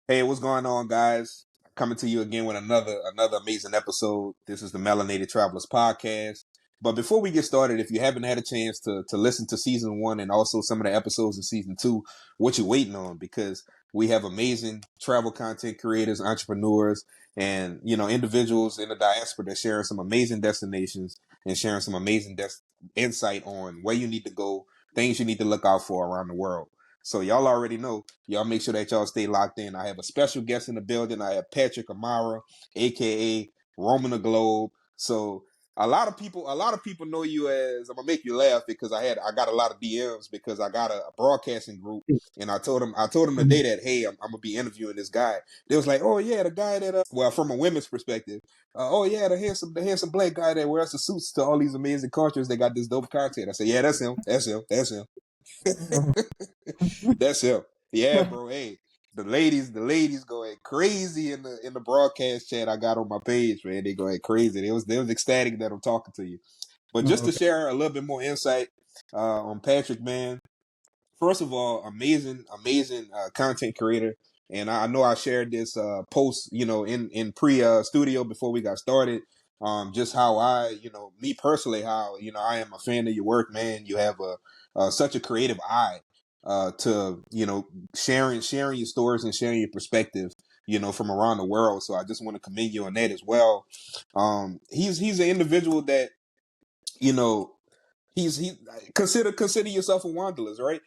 Hey, what's going on, guys? Coming to you again with another amazing episode. This is the Melenated Travelers Podcast. But before we get started, if you haven't had a chance to listen to season one and also some of the episodes of season two, what you waiting on? Because we have amazing travel content creators, entrepreneurs, and individuals in the diaspora that sharing some amazing destinations and sharing some amazing insight on where you need to go, things you need to look out for around the world. So y'all already know. Y'all make sure that y'all stay locked in. I have a special guest in the building. I have Patrick Amara, aka Roman the Globe. So a lot of people know you as, I'm gonna make you laugh because I got a lot of DMs because I got a broadcasting group, and I told them today that, hey, I'm gonna be interviewing this guy. They was like, oh yeah, the guy that well, from a women's perspective, oh yeah, the handsome black guy that wears the suits to all these amazing cultures. They got this dope content. I said, yeah, that's him. That's him. Yeah, bro. Hey, the ladies going crazy in the broadcast chat I got on my page, man. They going crazy. They was ecstatic that I'm talking to you. But just to Okay. share a little bit more insight on Patrick, man. First of all, amazing content creator. And I know I shared this post, in pre studio before we got started. Just how me personally, how I am a fan of your work, man. You have such a creative eye to sharing your stories and sharing your perspective, from around the world. So I just want to commend you on that as well. He's an individual that you know he consider yourself a wanderlust, right?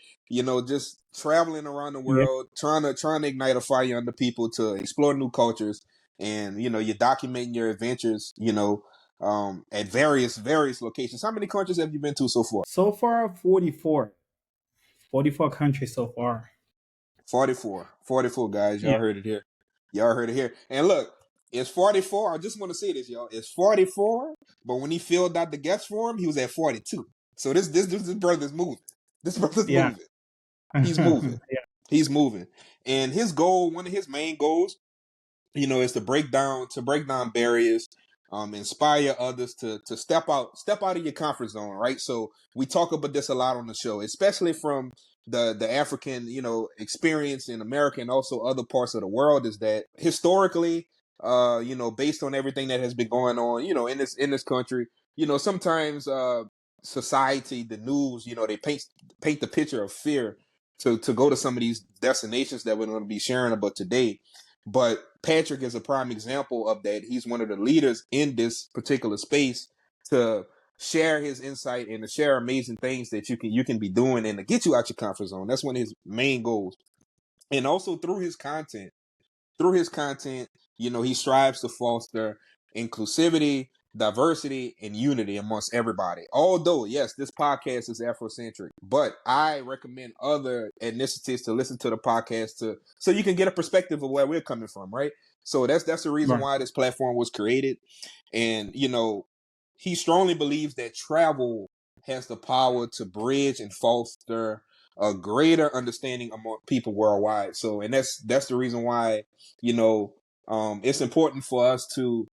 Just traveling around the Yeah. world, trying to ignite a fire under people to explore new cultures, and you're documenting your adventures, at various locations. How many countries have you been to so far? So far, 44. 44 countries so far. 44 guys. Yeah. Y'all heard it here. And look, it's 44. I just want to say this, y'all. It's 44, but when he filled out the guest form, he was at 42. So this brother's moving. This brother's Yeah. moving. He's moving. Yeah. He's moving. And his goal, one of his main goals, is to break down barriers, inspire others to step out of your comfort zone, right? So we talk about this a lot on the show, especially from the African, experience in America and also other parts of the world, is that historically, based on everything that has been going on, in this country, sometimes society, the news, they paint the picture of fear to go to some of these destinations that we're going to be sharing about today. But Patrick is a prime example of that. He's one of the leaders in this particular space to share his insight and to share amazing things that you can be doing and to get you out your comfort zone. That's one of his main goals. And also through his content, he strives to foster inclusivity, diversity, and unity amongst everybody. Although, yes, this podcast is Afrocentric, but I recommend other ethnicities to listen to the podcast so you can get a perspective of where we're coming from, right? So that's the reason Right. why this platform was created. And he strongly believes that travel has the power to bridge and foster a greater understanding among people worldwide. So, and that's the reason why it's important for us to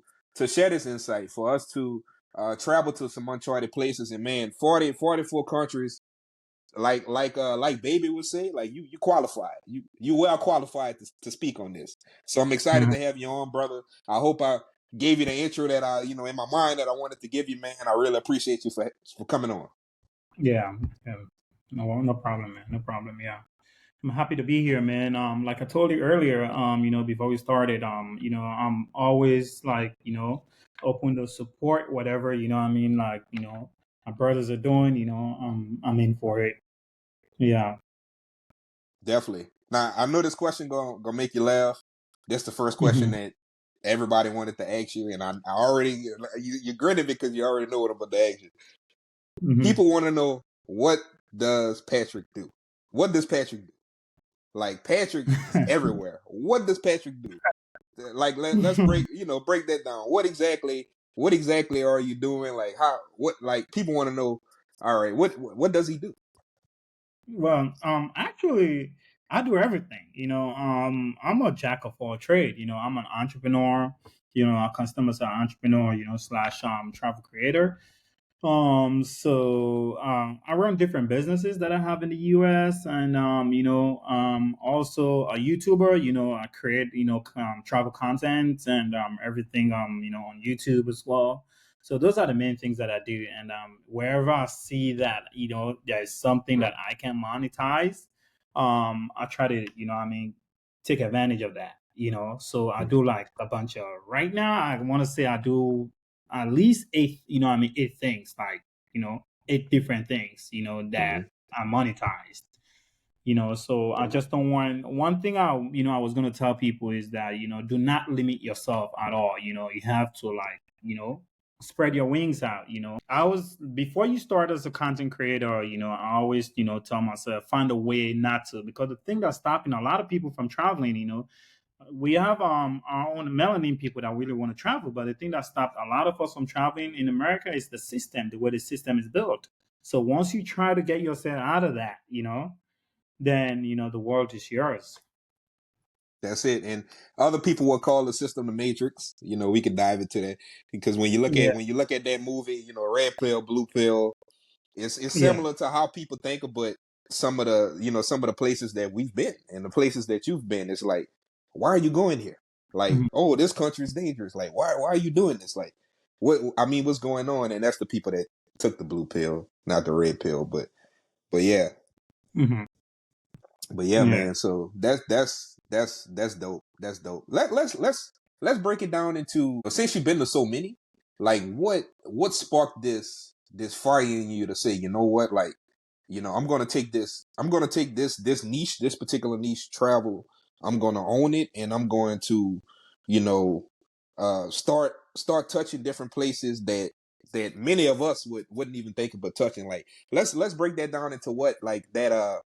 share this insight, for us to travel to some uncharted places. And man, 44 countries, like Baby would say, like you qualified, you well qualified to speak on this. So I'm excited Mhm. to have you on, brother. I hope I gave you the intro that I in my mind that I wanted to give you, man. I really appreciate you for coming on. Yeah. Yeah. No, no problem, man. No problem. Yeah. I'm happy to be here, man. Like I told you earlier, before we started, I'm always like, open to support whatever, I mean, like, my brothers are doing, I'm in for it. Yeah. Definitely. Now I know this question gonna make you laugh. That's the first question Hmm. that everybody wanted to ask you, and I already you're grinning because you already know what I'm about to ask you. Hmm. People want to know, what does Patrick do? What does Patrick do? Like, Patrick is everywhere. What does Patrick do? Like, let's break that down. What exactly are you doing? Like, how what like people want to know. All right, what does he do? Well, actually, I do everything. I'm a jack of all trade. I'm an entrepreneur. A customer service entrepreneur. Slash travel creator. I run different businesses that I have in the US, and also a YouTuber. I create travel content and everything on YouTube as well. So those are the main things that I do, and wherever I see that there's something that I can monetize, I try to take advantage of that. So I do like a bunch of right now. I want to say I do at least eight, 8 things, like, 8 different things, that Hmm. are monetized. So I just don't want one thing I was gonna tell people is that, do not limit yourself at all. You have to like, spread your wings out. I was before you start as a content creator, I always, tell myself find a way not to, because the thing that's stopping a lot of people from traveling, we have our own melanin people that really want to travel, but the thing that stopped a lot of us from traveling in America is the system, the way the system is built. So once you try to get yourself out of that, then the world is yours. That's it. And other people will call the system the Matrix. We could dive into that because Yeah, when you look at that movie, red pill, blue pill, it's yeah, similar to how people think, but some of the places that we've been and the places that you've been, it's like, why are you going here? Like, mhm, oh, this country is dangerous. Like, why are you doing this? Like, what's going on? And that's the people that took the blue pill, not the red pill. But yeah, mhm, but yeah, yeah. man. So that's dope. That's dope. Let's break it down into, since you've been to so many, like what sparked this fire in you to say, you know what, like, I'm gonna take this. I'm gonna take this niche, this particular niche travel. I'm gonna own it, and I'm going to, you know, start touching different places that many of us wouldn't even think about touching. Like, let's break that down into what, like, that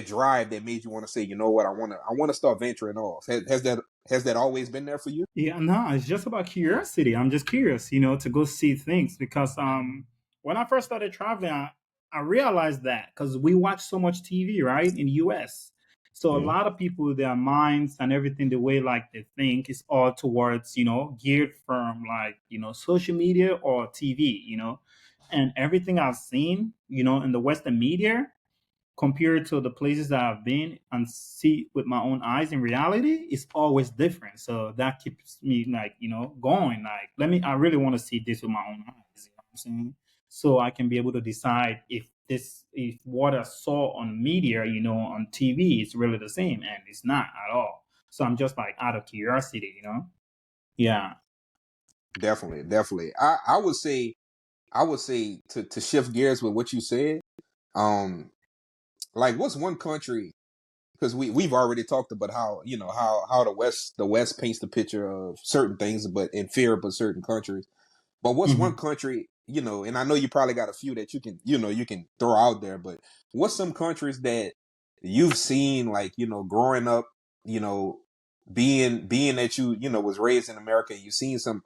drive that made you want to say, you know what, I want to start venturing off. Has that always been there for you? Yeah, no, it's just about curiosity. I'm just curious, to go see things because when I first started traveling, I realized that because we watch so much TV, right, in the US. So a Mm-hmm. lot of people, their minds and everything, the way like they think is all towards, geared from like, social media or TV, and everything I've seen, in the Western media compared to the places that I've been and see with my own eyes in reality, it's always different. So that keeps me like, going. Like, I really want to see this with my own eyes. You know what I'm saying? So I can be able to decide if what I saw on media, on TV is really the same, and it's not at all. So I'm just like out of curiosity. Yeah. Definitely, definitely. I would say to shift gears with what you said. Um, like, what's one country? Because we've already talked about how, how the West paints the picture of certain things, but in fear of certain countries. But what's one Mhm. country, and I know you probably got a few that you can throw out there, but what's some countries that you've seen, like, growing up, you know, being that was raised in America, you've seen some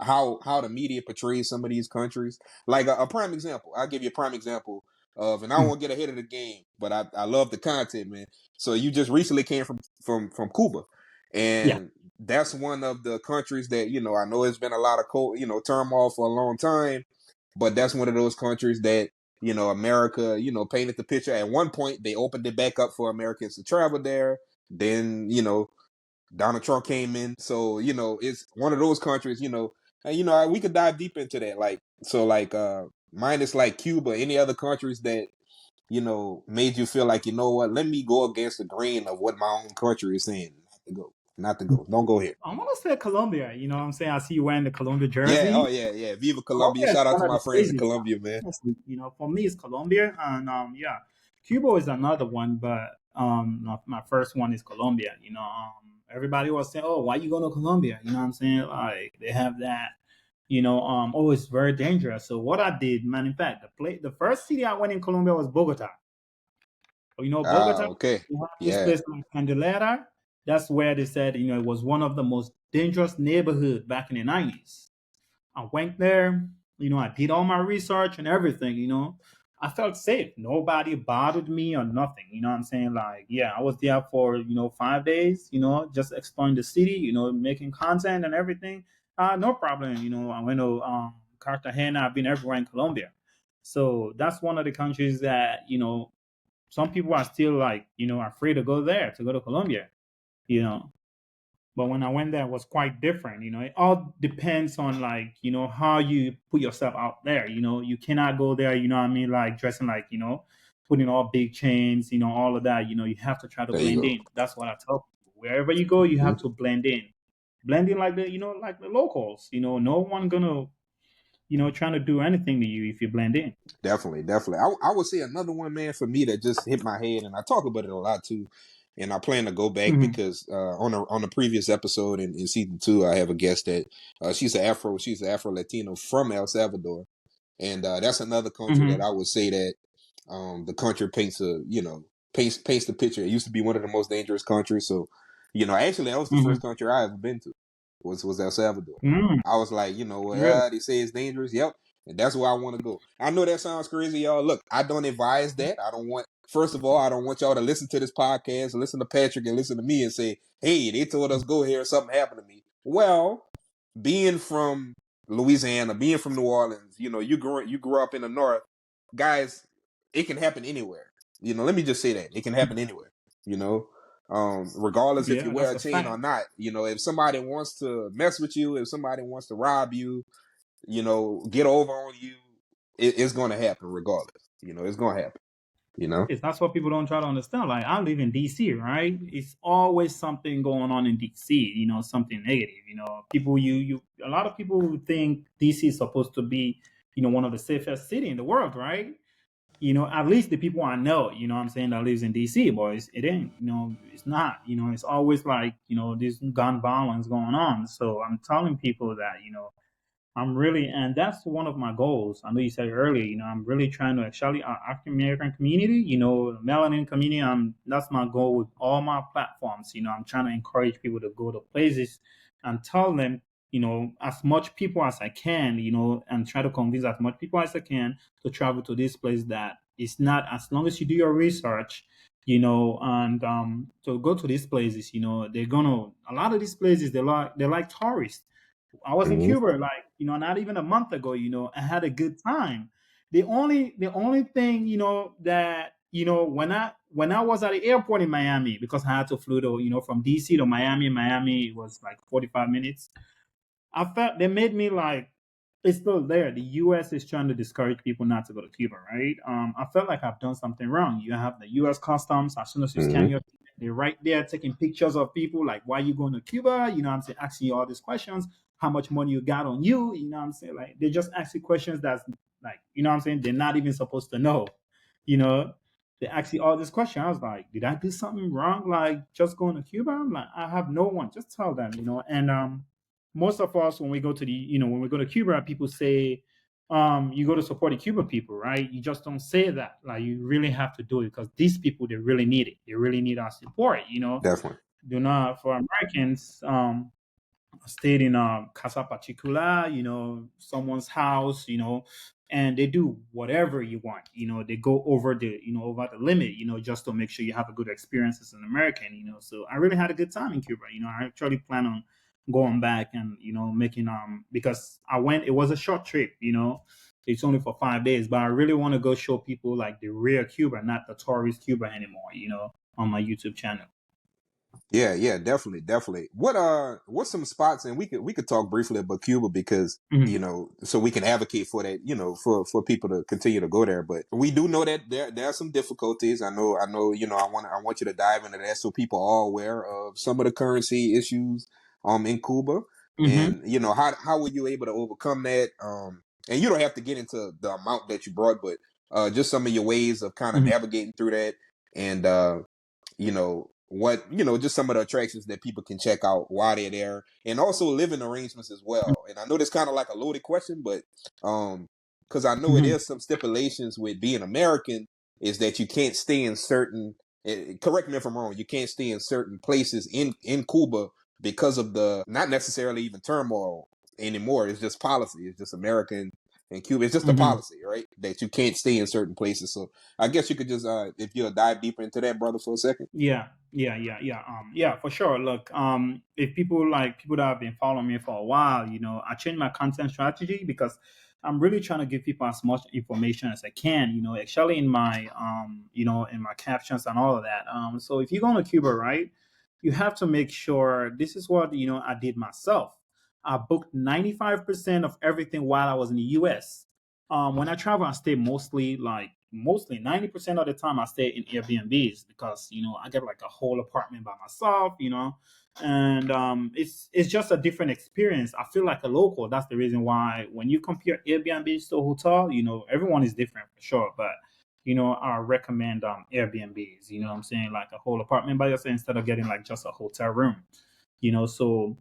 how the media portrays some of these countries. Like a prime example, I'll give you a prime example of, and I Mhm. won't get ahead of the game, but I love the content, man. So you just recently came from Cuba, Yeah. and that's one of the countries that, I know it's been a lot of turmoil for a long time, but that's one of those countries that, America, painted the picture. At one point, they opened it back up for Americans to travel there. Then, Donald Trump came in, so, it's one of those countries. And, we could dive deep into that. Like, so, like, minus like Cuba, any other countries that, made you feel like, you know what, let me go against the grain of what my own country is saying, not to go, don't go here. I'm gonna say Colombia. You know what I'm saying? I see you wearing the Colombia Yeah, oh jersey. yeah, yeah. Viva Colombia! Colombia is Shout out one to of my the friends in places. Colombia, man. Honestly, for me, it's Colombia, and yeah, Cuba is another one, but my first one is Colombia. Everybody was saying, "Oh, why you going to Colombia?" You know what I'm saying? Like they have that. Oh, it's very dangerous. So what I did, man, in fact, the first city I went in Colombia was Bogota. Ah, Bogota, okay. you have this Yeah. place like Candelaria. That's where they said, it was one of the most dangerous neighborhood back in the 90s. I went there, I did all my research and everything, I felt safe. Nobody bothered me or nothing. You know what I'm saying? Like, yeah, I was there for, 5 days, just exploring the city, making content and everything. No problem. I went to Cartagena. I've been everywhere in Colombia. So that's one of the countries that, some people are still like, afraid to go there, to go to Colombia, you know. But when I went there, it was quite different. It all depends on, like, how you put yourself out there. You cannot go there, what I mean, like dressing like, putting all big chains, all of that. You have to try to There you blend go. in. That's what I tell people. Wherever you go, you have Hmm. to blend in. Blend in like like the locals. No one gonna, trying to do anything to you if you blend in. Definitely, definitely. I would say another one, man, for me that just hit my head, and I talk about it a lot too. And I plan to go back Mm-hmm. because on the previous episode in season 2, I have a guest that she's an Afro Latino from El Salvador, and that's another country that Mm-hmm. I would say that the country paints a paints the picture. It used to be one of the most dangerous countries, so actually that was the Mm-hmm. first country I ever been to was El Salvador. Mm-hmm. I was like, Really? they say it's dangerous. Yep, and that's where I want to go. I know that sounds crazy, y'all. Look, I don't advise that. I don't want. First of all, I don't want y'all to listen to this podcast, listen to Patrick, and listen to me and say, "Hey, they told us go here, something happened to me." Well, being from Louisiana, being from New Orleans, you grew up in the North, guys. It can happen anywhere. Let me just say that it can happen anywhere. You know, regardless if you Yeah, wear that's a a chain or fact. not. If somebody wants to mess with you, if somebody wants to rob you, get over on you, it's going to happen regardless. It's going to happen. You know. That's what people don't try to understand. Like, I live in DC, right? It's always something going on in DC, something negative. People you a lot of people who think DC is supposed to be, one of the safest city in the world, right? At least the people I know, what I'm saying, that lives in DC, boys, it ain't, it's not, it's always like, this gun violence going on. So I'm telling people that, I'm really, and that's one of my goals. I know you said earlier, I'm really trying to actually African American community, melanin community. That's my goal with all my platforms. I'm trying to encourage people to go to places and tell them, as much people as I can, and try to convince as much people as I can to travel to this place that it's not, as long as you do your research, and to go to these places, they're gonna, a lot of these places, they're like tourists. I was in Mm-hmm. Cuba, like, not even a month ago. I had a good time. The only thing, that, when I was at the airport in Miami, because I had to fly to, from DC to Miami. Miami was like 45 minutes. I felt they made me like, it's still there. The US is trying to discourage people not to go to Cuba, right? I felt like I've done something wrong. You have the US customs. As soon as you scan Mm-hmm. your, they're right there taking pictures of people, like, why you going to Cuba? What I'm saying, asking you all these questions. How much money you got on you? What I'm saying, like, they just ask you questions that's like, what I'm saying, they're not even supposed to know. You know, they ask you all this question. I was like, did I do something wrong? Like, just going to Cuba? I'm like, I have no one. Just tell them, and most of us, when we go to when we go to Cuba, people say, you go to support the Cuban people, right? You just don't say that. Like, you really have to do it, because these people, they really need it. They really need our support. Definitely. Do not, for Americans, stayed in a casa particular, someone's house, and they do whatever you want. They go over the limit, just to make sure you have a good experience as an American. So I really had a good time in Cuba. I actually plan on going back and making because I went. It was a short trip. It's only for 5 days, but I really want to go show people like the real Cuba, not the tourist Cuba anymore. On my YouTube channel. Yeah, yeah, definitely, definitely. What's some spots, and we could talk briefly about Cuba because Mhm. so we can advocate for that, for people to continue to go there. But we do know that there are some difficulties. I know. I want you to dive into that so people are aware of some of the currency issues in Cuba, Mhm. and how were you able to overcome that? And you don't have to get into the amount that you brought, but just some of your ways of kind of Mhm. navigating through that, and what just some of the attractions that people can check out while they're there, and also living arrangements as well. And I know that's kind of like a loaded question, but because I know it Mhm. is some stipulations with being American, is that you can't stay in certain, correct me if I'm wrong, you can't stay in certain places in Cuba because of the, not necessarily even turmoil anymore. It's just policy. It's just American and Cuba. It's just a Mhm. policy, right? That you can't stay in certain places. So I guess you could just, if you'll dive deeper into that, brother, for a second. Yeah, for sure. Look, if people that have been following me for a while, I changed my content strategy because I'm really trying to give people as much information as I can, actually in my in my captions and all of that. So if you're going to Cuba, right, you have to make sure this is what I did myself. I booked 95% of everything while I was in the US. When I travel, I stay mostly 90% of the time I stay in Airbnbs because I get like a whole apartment by myself, and it's just a different experience. I feel like a local. That's the reason why when you compare Airbnbs to a hotel, everyone is different for sure, but I recommend Airbnbs. You know what I'm saying, like a whole apartment by yourself instead of getting like just a hotel room. So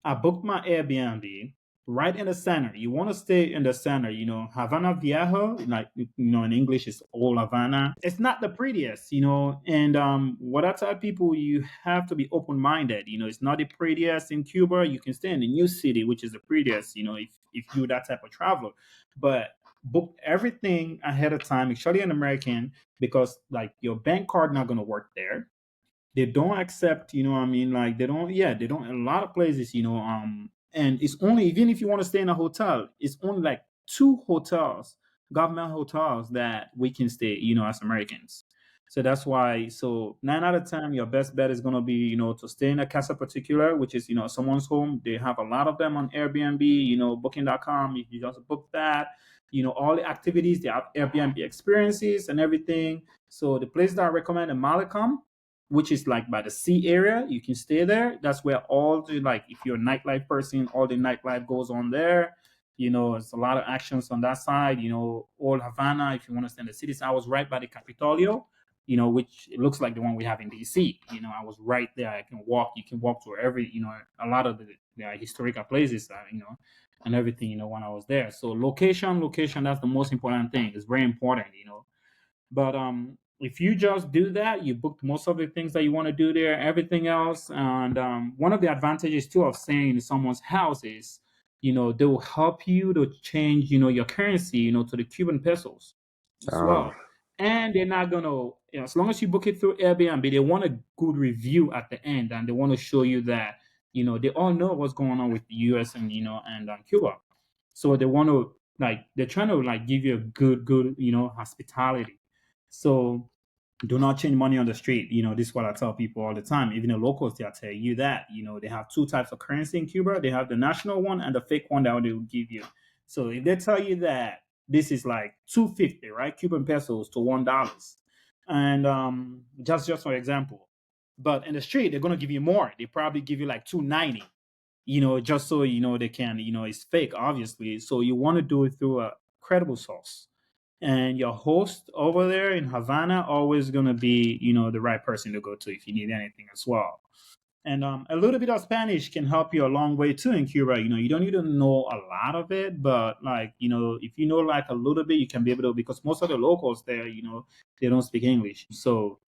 I booked my Airbnb right in the center. You want to stay in the center, Havana Viejo, like, in English is Old Havana. It's not the prettiest, and what I tell people, you have to be open minded. It's not the prettiest in Cuba. You can stay in the new city, which is the prettiest, if you're that type of traveler. But book everything ahead of time, especially an American, because like your bank card not going to work there. They don't accept, what I mean, like they don't, a lot of places, and it's only, even if you want to stay in a hotel, it's only like two hotels, government hotels, that we can stay, as Americans. So that's why, so 9 out of 10, your best bet is going to be, to stay in a casa particular, which is, someone's home. They have a lot of them on Airbnb, booking.com. If you just book that, all the activities, they have Airbnb experiences and everything. So the place that I recommend in Malecom, which is like by the sea area. You can stay there. That's where all the, like, if you're a nightlife person, all the nightlife goes on there. It's a lot of actions on that side. Old Havana, if you want to stay in the city. So I was right by the Capitolio, which it looks like the one we have in DC. I was right there. I can walk. You can walk to every, a lot of the historical places, and everything, when I was there. So location, that's the most important thing. It's very important. But if you just do that, you booked most of the things that you want to do there, everything else. And one of the advantages too of staying in someone's house is, they will help you to change, your currency, to the Cuban pesos as Oh, well. And they're not gonna, as long as you book it through Airbnb, they want a good review at the end, and they want to show you that, they all know what's going on with the US and and Cuba. So they want to, like, they're trying to like give you a good, hospitality. So do not change money on the street. This is what I tell people all the time. Even the locals, they'll tell you that. They have two types of currency in Cuba. They have the national one and the fake one that they will give you. So if they tell you that this is like 250, right? Cuban pesos to $1. And just for example. But in the street, they're gonna give you more. They probably give you like 290, just so they can, it's fake, obviously. So you want to do it through a credible source, and your host over there in Havana always going to be, the right person to go to if you need anything as well. And a little bit of Spanish can help you a long way too in Cuba. You don't need to know a lot of it, but like, if you know like a little bit, you can be able to, because most of the locals there, they don't speak English. So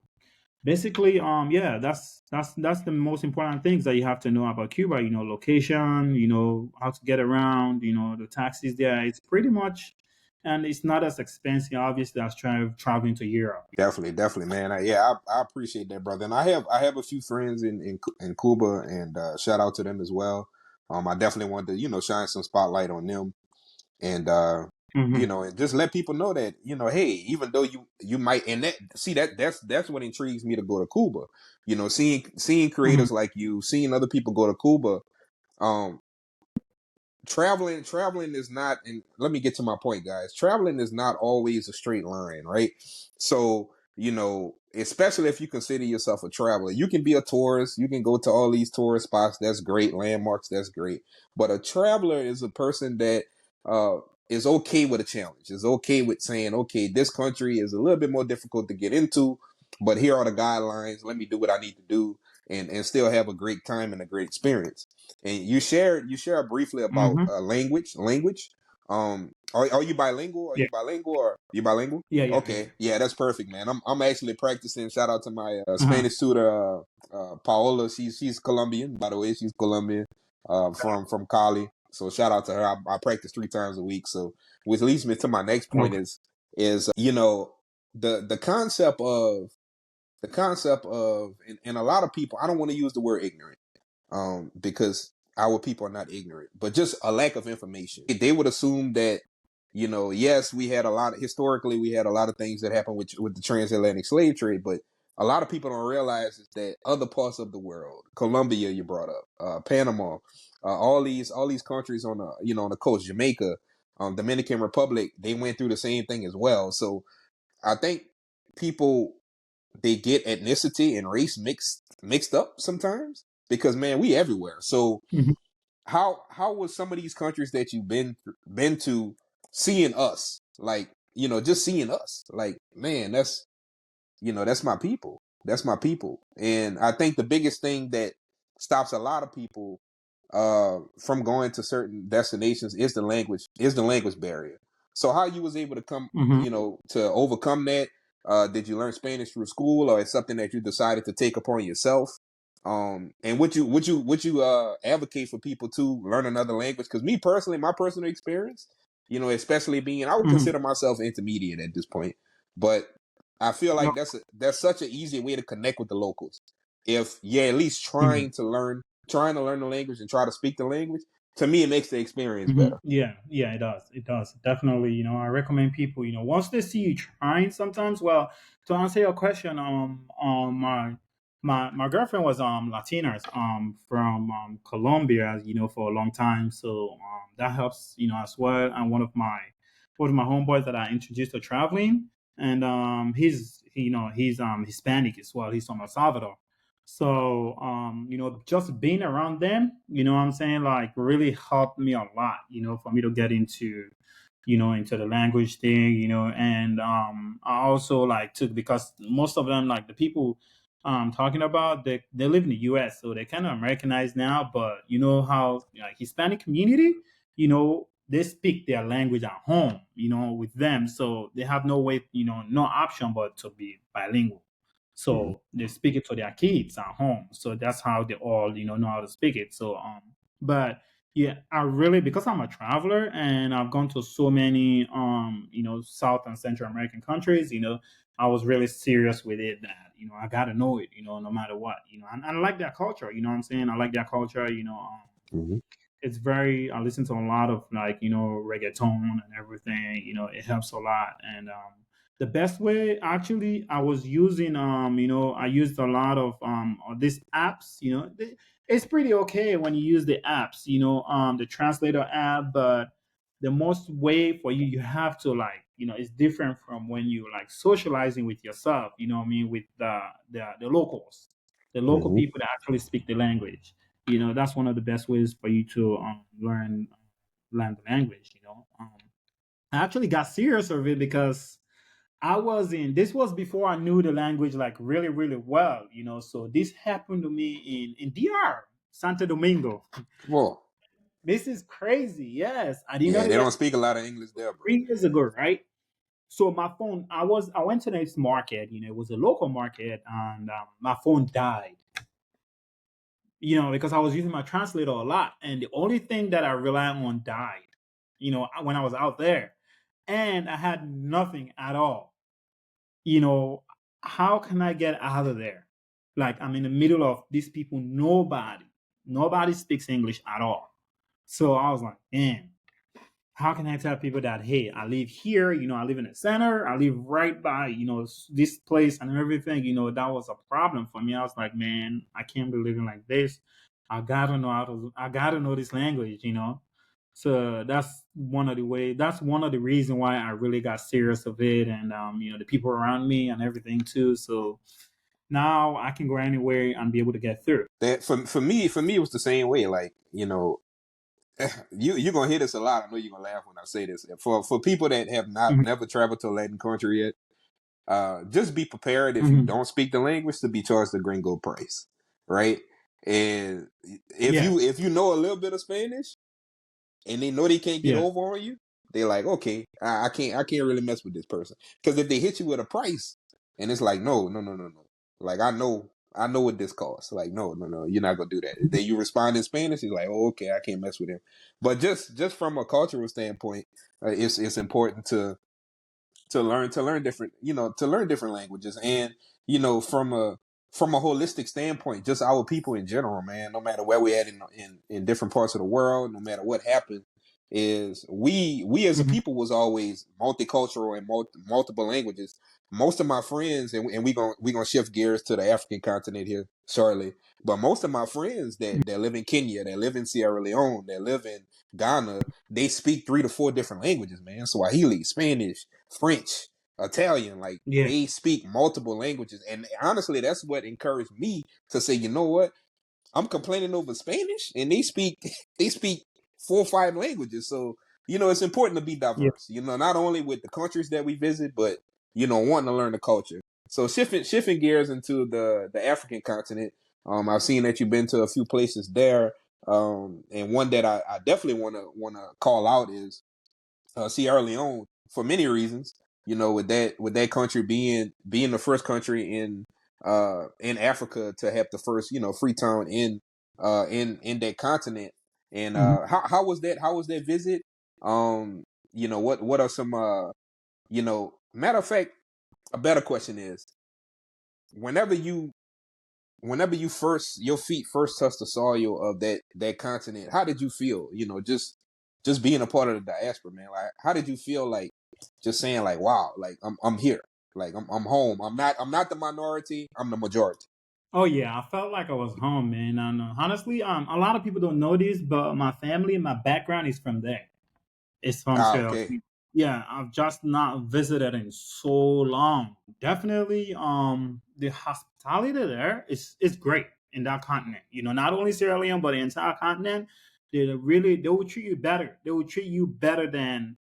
basically, yeah, that's the most important things that you have to know about Cuba. Location, how to get around, the taxis there. It's pretty much, and it's not as expensive, obviously, as traveling to Europe. definitely, man. I appreciate that, brother. And I have a few friends in Cuba, and shout out to them as well. I definitely wanted to shine some spotlight on them, and Mm-hmm. and just let people know that hey, even though you might, and that's what intrigues me to go to Cuba. Seeing Mm-hmm. creators like you, seeing other people go to Cuba. Um, traveling is not, and let me get to my point, guys. Traveling is not always a straight line, right? So especially if you consider yourself a traveler, you can be a tourist, you can go to all these tourist spots, that's great, landmarks, that's great. But a traveler is a person that uh is okay with a challenge, is okay with saying, okay, this country is a little bit more difficult to get into, but here are the guidelines, let me do what I need to do, and still have a great time and a great experience. And you shared briefly about Mm-hmm. language. Are you bilingual? Are Yeah. you bilingual, or you bilingual? Yeah. Okay, yeah, that's perfect, man. I'm actually practicing. Shout out to my Uh-huh. Spanish tutor, Paola. She's Colombian, by the way. She's Colombian, from Cali. So shout out to her. I practice 3 times a week. So which leads me to my next point Okay. is the concept of and a lot of people. I don't want to use the word ignorant, because our people are not ignorant, but just a lack of information. They would assume that yes, historically we had a lot of things that happened with the transatlantic slave trade, but a lot of people don't realize is that other parts of the world, Colombia, you brought up, Panama, all these countries on the coast, Jamaica, Dominican Republic, they went through the same thing as well. So I think people, they get ethnicity and race mixed up sometimes because, man, we everywhere. So Mm-hmm. how was some of these countries that you've been to seeing us, like, just seeing us, like, man, that's my people. That's my people. And I think the biggest thing that stops a lot of people from going to certain destinations is the language barrier. So how you was able to Mm-hmm. to overcome that? Did you learn Spanish through school, or it's something that you decided to take upon yourself? And would you advocate for people to learn another language? Because me personally, my personal experience, especially I would Mm-hmm. consider myself intermediate at this point, but I feel No. like that's such an easy way to connect with the locals. If you're at least Mm-hmm. trying to learn the language and try to speak the language, to me it makes the experience Mm-hmm. better. Yeah, yeah, it does. It does. Definitely, I recommend people, once they see you trying sometimes, well, to answer your question, my girlfriend was Latinas from Colombia, for a long time. So that helps, as well. And one of my homeboys that I introduced to traveling, and he's Hispanic as well. He's from El Salvador. So, just being around them, what I'm saying, like really helped me a lot, for me to get into the language thing, and I also like took, because most of them, like the people talking about, they live in the US, so they're kind of Americanized now, but you know how like Hispanic community, they speak their language at home, with them, so they have no way, no option but to be bilingual. Mm-hmm. So they speak it to their kids at home. So that's how they all, know how to speak it. So but yeah, I really, because I'm a traveler and I've gone to so many South and Central American countries, I was really serious with it that, I gotta know it, no matter what, and I like their culture, what I'm saying? I like their culture, Mm-hmm. it's very, I listen to a lot of like reggaeton and everything, it helps a lot. And the best way, actually, I was using I used a lot of these apps, it's pretty okay when you use the apps, the translator app, but the most way for you, you have to, like, it's different from when you like socializing with yourself, what I mean, with the locals, the local Mm-hmm. people that actually speak the language. That's one of the best ways for you to learn the language. I actually got serious of it because this was before I knew the language like really, really well. So this happened to me in DR, Santo Domingo. Well, This is crazy. Yes, I didn't know yeah, that. they Yeah, don't speak a lot of English there, bro. 3 years ago, right? So my phone, I went to this market. It was a local market, and my phone died. Because I was using my translator a lot, and the only thing that I rely on died. When I was out there, and I had nothing at all. You know, how can I get out of there? Like, I'm in the middle of these people. Nobody speaks English at all. So I was like, man, how can I tell people that, hey, I live here, I live in the center, I live right by, this place and everything, that was a problem for me. I was like, man, I can't be living like this. I gotta know this language, So that's one of the reasons why I really got serious of it, and the people around me and everything too. So now I can go anywhere and be able to get through. That for me it was the same way. Like, you're gonna hear this a lot. I know you're gonna laugh when I say this. For people that have not Mhm, never traveled to a Latin country yet, just be prepared if you mhm. don't speak the language to be charged the gringo price, right? And if Yeah, you know a little bit of Spanish and they know they can't get yeah. over on you, they're like, okay, I can't really mess with this person, because if they hit you with a price and it's like, no, no, no, no, no, like, I know what this costs. Like, no, no, no, you're not gonna do that. Then you respond in Spanish, he's like, oh, okay, I can't mess with him. But just from a cultural standpoint, it's important to learn different languages, and from a holistic standpoint, just our people in general, man. No matter where we're at in different parts of the world, no matter what happened, is we as a Mhm. people was always multicultural and multiple languages. Most of my friends, and we gonna shift gears to the African continent here shortly. But most of my friends that live in Kenya, that live in Sierra Leone, that live in Ghana, they speak 3 to 4 different languages, man. Swahili, Spanish, French, Italian. Like Yeah. they speak multiple languages, and honestly, that's what encouraged me to say, you know what, I'm complaining over Spanish, and they speak they speak 4 or 5 languages. So it's important to be Yeah. diverse. Not only with the countries that we visit, but wanting to learn the culture. So shifting gears into the African continent. I've seen that you've been to a few places there, and one that I definitely wanna call out is Sierra Leone for many reasons. With that country being the first country in Africa to have the first free town in that continent. And Mhm. how was that? How was that visit? What are some matter of fact, a better question is whenever you whenever your feet first touched the soil of that continent, how did you feel? Just being a part of the diaspora, man. Like, how did you feel? Like, just saying, like, wow, like I'm here, like I'm home. I'm not the minority. I'm the majority. Oh yeah, I felt like I was home, man. And honestly, a lot of people don't know this, but my family, my background is from there. It's from Ah, Sierra okay. Leone. Yeah, I've just not visited in so long. Definitely, the hospitality there is great in that continent. Not only Sierra Leone, but the entire continent. They will treat you better. They will treat you better than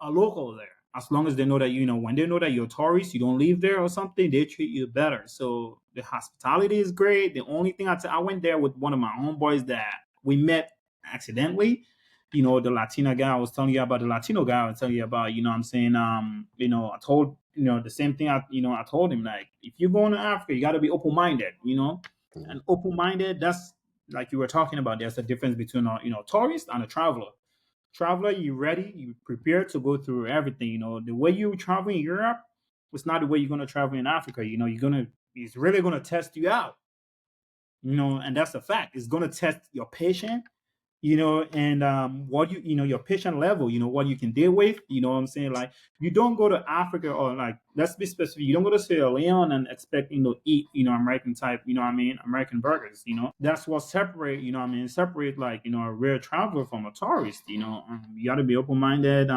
a local there. As long as they know that when they know that you're a tourist, you don't live there or something, they treat you better. So the hospitality is great. The only thing I went there with one of my homeboys that we met accidentally. The Latina guy I was telling you about, the Latino guy I was telling you about. What I'm saying, I told the same thing. I told him, like, if you're going to Africa, you got to be open minded. And open minded. That's like you were talking about. There's a difference between a tourist and a traveler. Traveler, you ready, you prepared to go through everything. The way you travel in Europe it's not the way you're going to travel in Africa. It's really going to test you out. And that's a fact. It's going to test your patience, and what your patient level, what you can deal with. What I'm saying? Like, you don't go to Africa, or, like, let's be specific, you don't go to Sierra Leone and expect eat American type, what I mean, American burgers. That's what separate, separate, like, a rare traveler from a tourist. You got to be open-minded.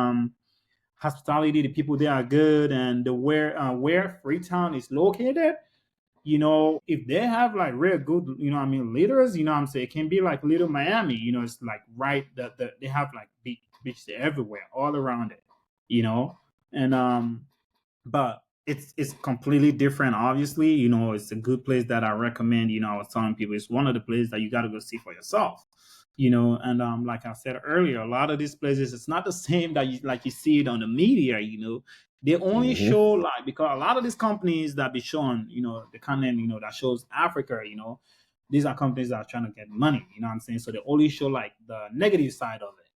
Hospitality, the people there are good, and the where Freetown is located, if they have, like, real good, leaders, what I'm saying, it can be like little Miami. It's like, right, they have, like, beaches everywhere, all around it, you know, and but it's completely different. Obviously, it's a good place that I recommend. I was telling people it's one of the places that you got to go see for yourself. And like I said earlier, a lot of these places, it's not the same that you see it on the media. They only Mm-hmm. show, like, because a lot of these companies that be showing, the content, that shows Africa, these are companies that are trying to get money. What I'm saying? So they only show, like, the negative side of it.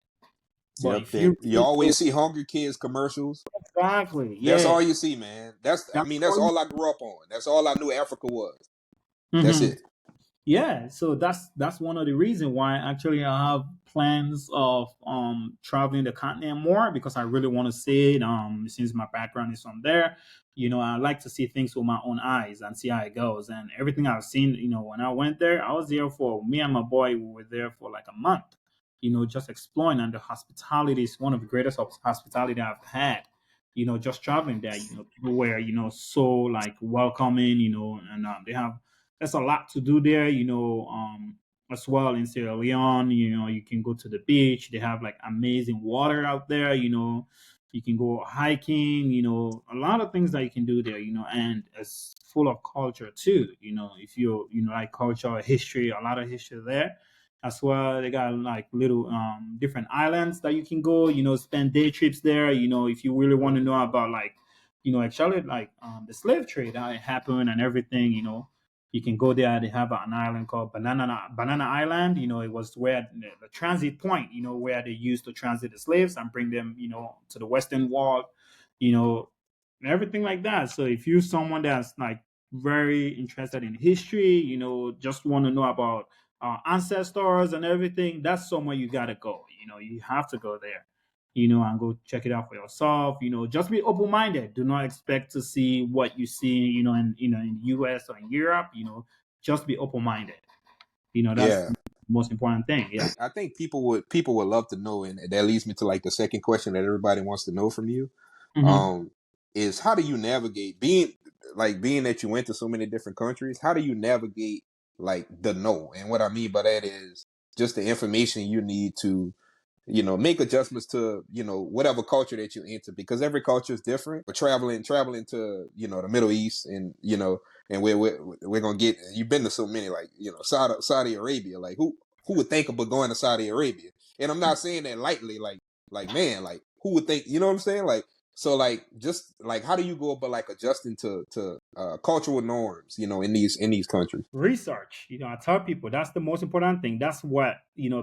But Yep. if That you you really go, always see Hungry Kids commercials. exactly, That's yeah, all you see, man. I that's mean, that's all you. all I grew up on. That's all I knew Africa was. That's Mhm. it. Yeah, so that's one of the reasons why actually I have plans of traveling the continent more, because I really want to see it. Since my background is from there, I like to see things with my own eyes and see how it goes. And everything I've seen, when I went there, I was there for me and my boy. We were there for like a month, just exploring. And the hospitality is one of the greatest hospitality I've had. Just traveling there, people were so, like, welcoming, and they have there's a lot to do there, as well in Sierra Leone. You can go to the beach. They have, like, amazing water out there. You can go hiking. A lot of things that you can do there. And it's full of culture too. If you like culture, history, a lot of history there. As well, they got, like, little different islands that you can go. Spend day trips there. If you really want to know about, like, actually, like, the slave trade, how it happened and everything. You can go there. They have an island called Banana Island. It was where the transit point, where they used to transit the slaves and bring them, to the Western Wall, you know, and everything like that. So if you're someone that's, like, very interested in history, just want to know ancestors and everything, that's somewhere you gotta go. You have to go there, and go check it out for yourself. Just be open minded. Do not expect to see what you see, in US or in Europe. Just be open minded. That's Yeah. the most important thing. Yeah. I think people would love to know, and that leads me to like the second question that everybody wants to know from you. Hmm. Um, is how do you navigate being that you went to so many different countries? How do you navigate like the no? And what I mean by that is just the information you need to make adjustments to, whatever culture that you enter, because every culture is different. But traveling to, the Middle East, and, and we're going to you've been to so many, like, Saudi Arabia, like who would think about going to Saudi Arabia? And I'm not saying that lightly, like, man, like who would think, you know what I'm saying? Like, so like, just like, how do you go about like adjusting to cultural norms, in these countries? Research. I tell people that's the most important thing. That's what,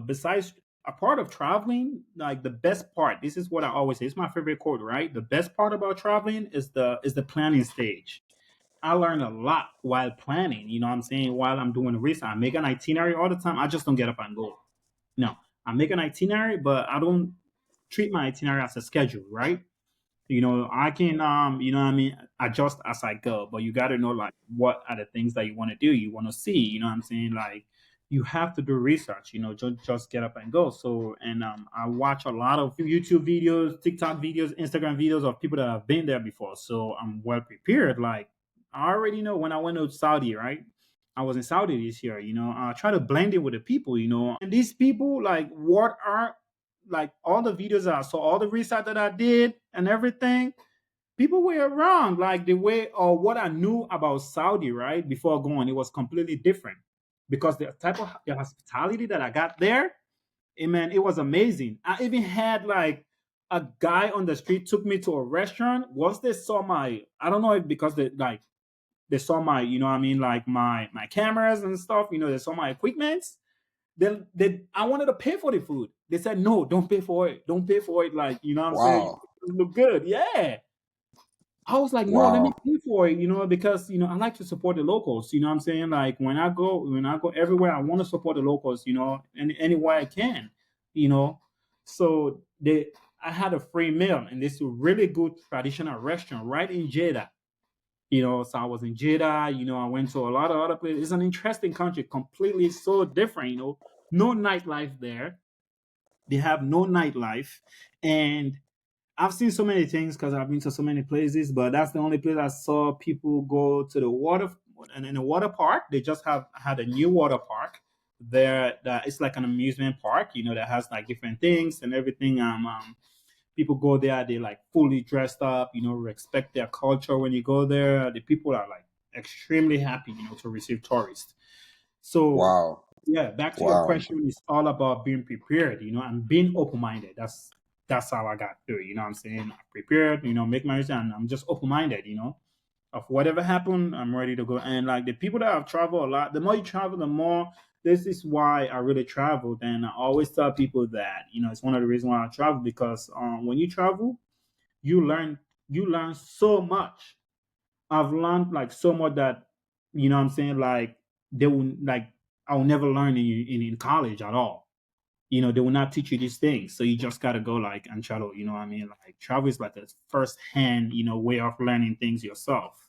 besides a part of traveling, like the best part, this is what I always say. It's my favorite quote, right? The best part about traveling is the planning stage. I learn a lot while planning, what I'm saying, while I'm doing the research. I make an itinerary all the time. I just don't get up and go. No, I make an itinerary, but I don't treat my itinerary as a schedule, right? I can what I mean, adjust as I go, but you got to know like what are the things that you want to do, you want to see, what I'm saying, like you have to do research, just get up and go. So, and I watch a lot of YouTube videos, TikTok videos, Instagram videos of people that have been there before, so I'm well prepared. Like I already know when I went to Saudi, right? I was in Saudi this year, I try to blend in with the people, and these people, like, what are, like, all the videos I saw, all the research that I did and everything, people were wrong. Like the way or what I knew about Saudi, right, before going, it was completely different. Because the type of the hospitality that I got there, man, it was amazing. I even had like a guy on the street took me to a restaurant. Once they saw my, I don't know if because they saw my, what I mean, like my cameras and stuff, they saw my equipments. They I wanted to pay for the food. They said, no, don't pay for it. Don't pay for it. Like, what I'm saying, Wow. it look good. Yeah. I was like, no, let me Wow. pay for it, because I like to support the locals. What I'm saying? Like when I go everywhere, I want to support the locals, any way I can, you know. So I had a free meal and this really good traditional restaurant right in Jeddah. So I was in Jeddah, I went to a lot of other places. It's an interesting country, completely so different, no nightlife there. They have no nightlife. And I've seen so many things because I've been to so many places, but that's the only place I saw people go to the water. And in a water park, they just have had a new water park there that it's like an amusement park, that has like different things and everything. People go there, they like fully dressed up, respect their culture when you go there. The people are like extremely happy, to receive tourists. So Wow. yeah, back to your Wow. question, it's all about being prepared, and being open-minded. That's how I got through, what I'm saying. I'm prepared, make my research, and I'm just open-minded, of whatever happened, I'm ready to go. And like the people that have traveled a lot, the more you travel, the more, this is why I really traveled. And I always tell people that, it's one of the reasons why I travel, because when you travel, you learn you learn so much. I've learned like so much that, what I'm saying, like they will like I'll never learn in college at all. They will not teach you these things. So you just gotta go like and travel, what I mean? Like travel is like a first hand, way of learning things yourself.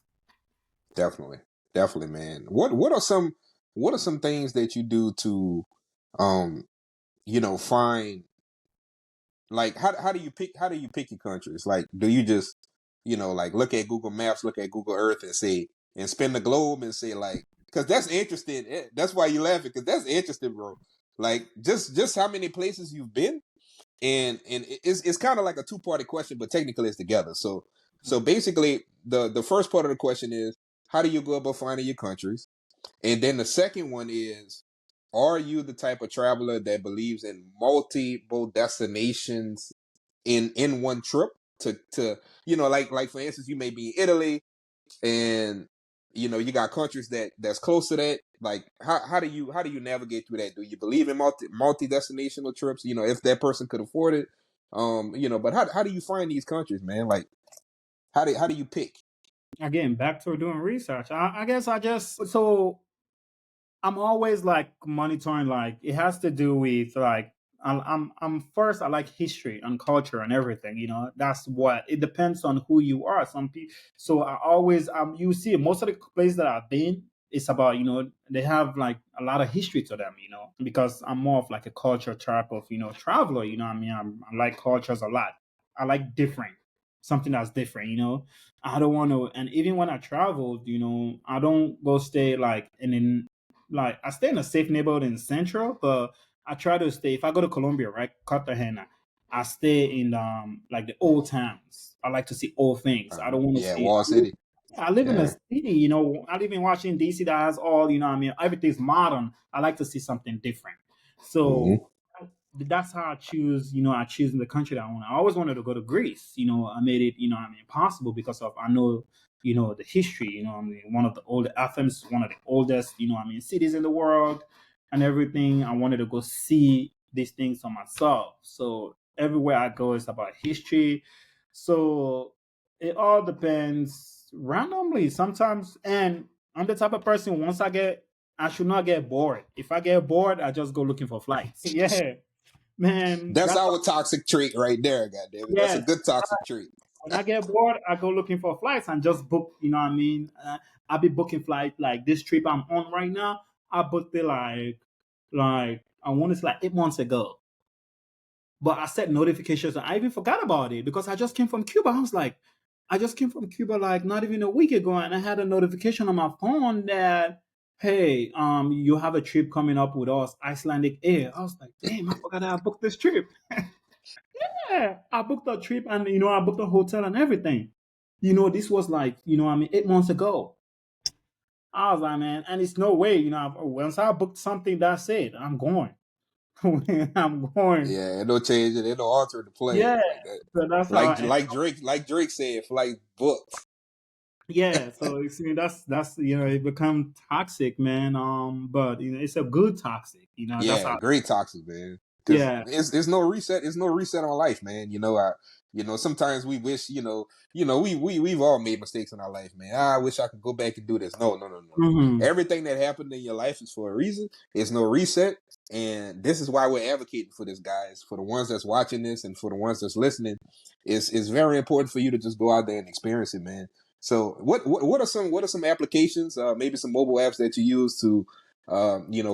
Definitely. Definitely, man. What are some things that you do to um find, like, how do you pick your countries? Like, do you just, like, look at Google Maps, look at Google Earth, and say, and spin the globe and say, like, because that's interesting. That's why you laughing, because that's interesting, bro. Like, just how many places you've been, and it's kind of like a two-party question, but technically it's together. So basically, the first part of the question is, how do you go about finding your countries? And then the second one is, are you the type of traveler that believes in multiple destinations in one trip? To like for instance, you may be in Italy, and you got countries that's close to that. Like, how do you navigate through that? Do you believe in multi destinational trips? If that person could afford it, But how do you find these countries, man? Like, how do you pick? Again, back to doing research. I guess I just so I'm always like monitoring. Like it has to do with like I'm first. I like history and culture and everything. You know, that's what it depends on who you are. Some people. So I always you see most of the places that I've been. It's about they have like a lot of history to them. Because I'm more of like a culture type of traveler. You know, what I mean, I like cultures a lot. I like different something that's different. I don't want to. And even when I traveled, I don't go stay like like I stay in a safe neighborhood in Central, but I try to stay. If I go to Colombia, right, Cartagena, I stay in like the old towns. I like to see old things. I don't want to Yeah, see. Wall City. I live in a Yeah. city, I live in Washington D.C. that has all, what I mean, everything's modern. I like to see something different. Hmm. So that's how I choose. I choose in the country that I want. I always wanted to go to Greece. I made it. I mean, possible because of I know. The history. I mean, one of the old Athens, one of the oldest. I mean, cities in the world, and everything. I wanted to go see these things for myself. So everywhere I go, it's about history. So it all depends randomly sometimes, and I'm the type of person. I should not get bored. If I get bored, I just go looking for flights. Yeah, man, That's that's our toxic trait right there, goddamn it. That's a yes. good toxic trait. When I get bored, I go looking for flights and just book. You know what I mean? I'll be booking flight like this trip I'm on right now. I booked it like I want it like 8 months ago. But I set notifications. I even forgot about it because I just came from Cuba. I was like, I just came from Cuba like not even a week ago, and I had a notification on my phone that hey, you have a trip coming up with us, Icelandic Air. I was like, damn, I forgot that I booked this trip. Yeah, I booked a trip and I booked a hotel and everything. This was like, I mean, 8 months ago. I was like, man, and it's no way, once I booked something, that's it. I'm going. I'm going. Yeah, ain't no change it, ain't no altering the Yeah. plans like that. So that's how I Like Drake said, flight booked. yeah, so you see that's it become toxic, man. But it's a good toxic, that's Yeah, how great toxic, man. Because yeah. it's no reset. It's no reset on life, man. Sometimes we wish, we've all made mistakes in our life, man. I wish I could go back and do this. No, no, no, no, no. Hmm. Everything that happened in your life is for a reason. It's no reset, and this is why we're advocating for this, guys. For the ones that's watching this and for the ones that's listening, it's very important for you to just go out there and experience it, man. So, what are some applications? Maybe some mobile apps that you use to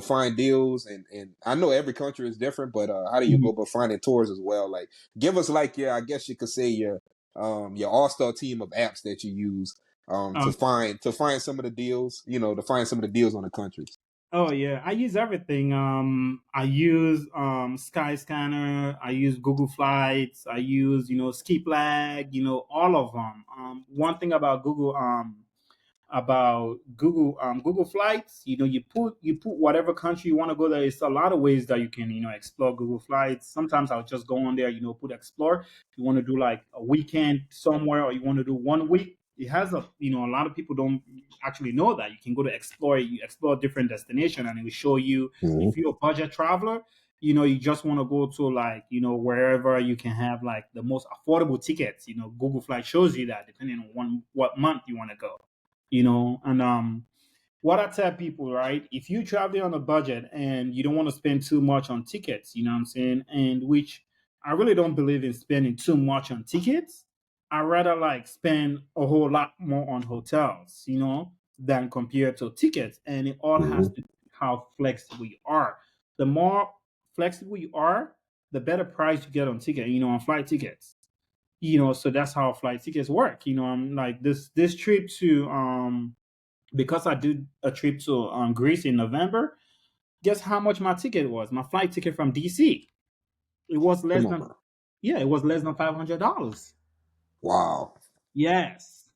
find deals, and I know every country is different, but how do you go about finding tours as well? Like, give us like I guess you could say your all-star team of apps that you use to find some of the deals, to find some of the deals on the countries. Oh yeah, I use everything. I use Skyscanner. I use Google Flights. I use Skip Lag. All of them. One thing about Google Flights. You put whatever country you want to go there. It's a lot of ways that you can explore Google Flights. Sometimes I'll just go on there. Put explore. If you want to do like a weekend somewhere, or you want to do 1 week. It has a lot of people don't actually know that you can go to explore. You explore different destination, and it will show you if Mm-hmm. you're a budget traveler. You just want to go to like wherever you can have like the most affordable tickets. Google Flight shows you that depending on what month you want to go and what I tell people, right? If you traveling on a budget and you don't want to spend too much on tickets, you know what I'm saying? And which I really don't believe in spending too much on tickets. I rather like spend a whole lot more on hotels, than compared to tickets. And it all has Mm-hmm. to do with how flexible you are. The more flexible you are, the better price you get on ticket, on flight tickets. So that's how flight tickets work. I'm like this trip to because I did a trip to Greece in November. Guess how much my ticket was? My flight ticket from DC. It was Come less on, than bro. yeah, it was less than $500. Wow, Yes,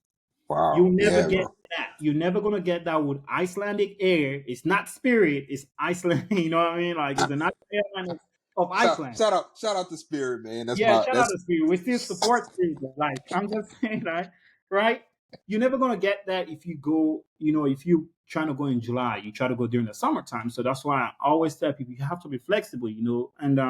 you wow, never yeah, get bro. that. You're never gonna get that with Icelandic Air. It's not Spirit. It's Iceland. You know what I mean? Like it's an airline of Iceland. Shout out to Spirit, man. That's Yeah, my shout out that's to Spirit. We still support Spirit. Like I'm just saying that, right? You're never gonna get that if you go, if you trying to go in July, you try to go during the summertime. So that's why I always tell people you have to be flexible, And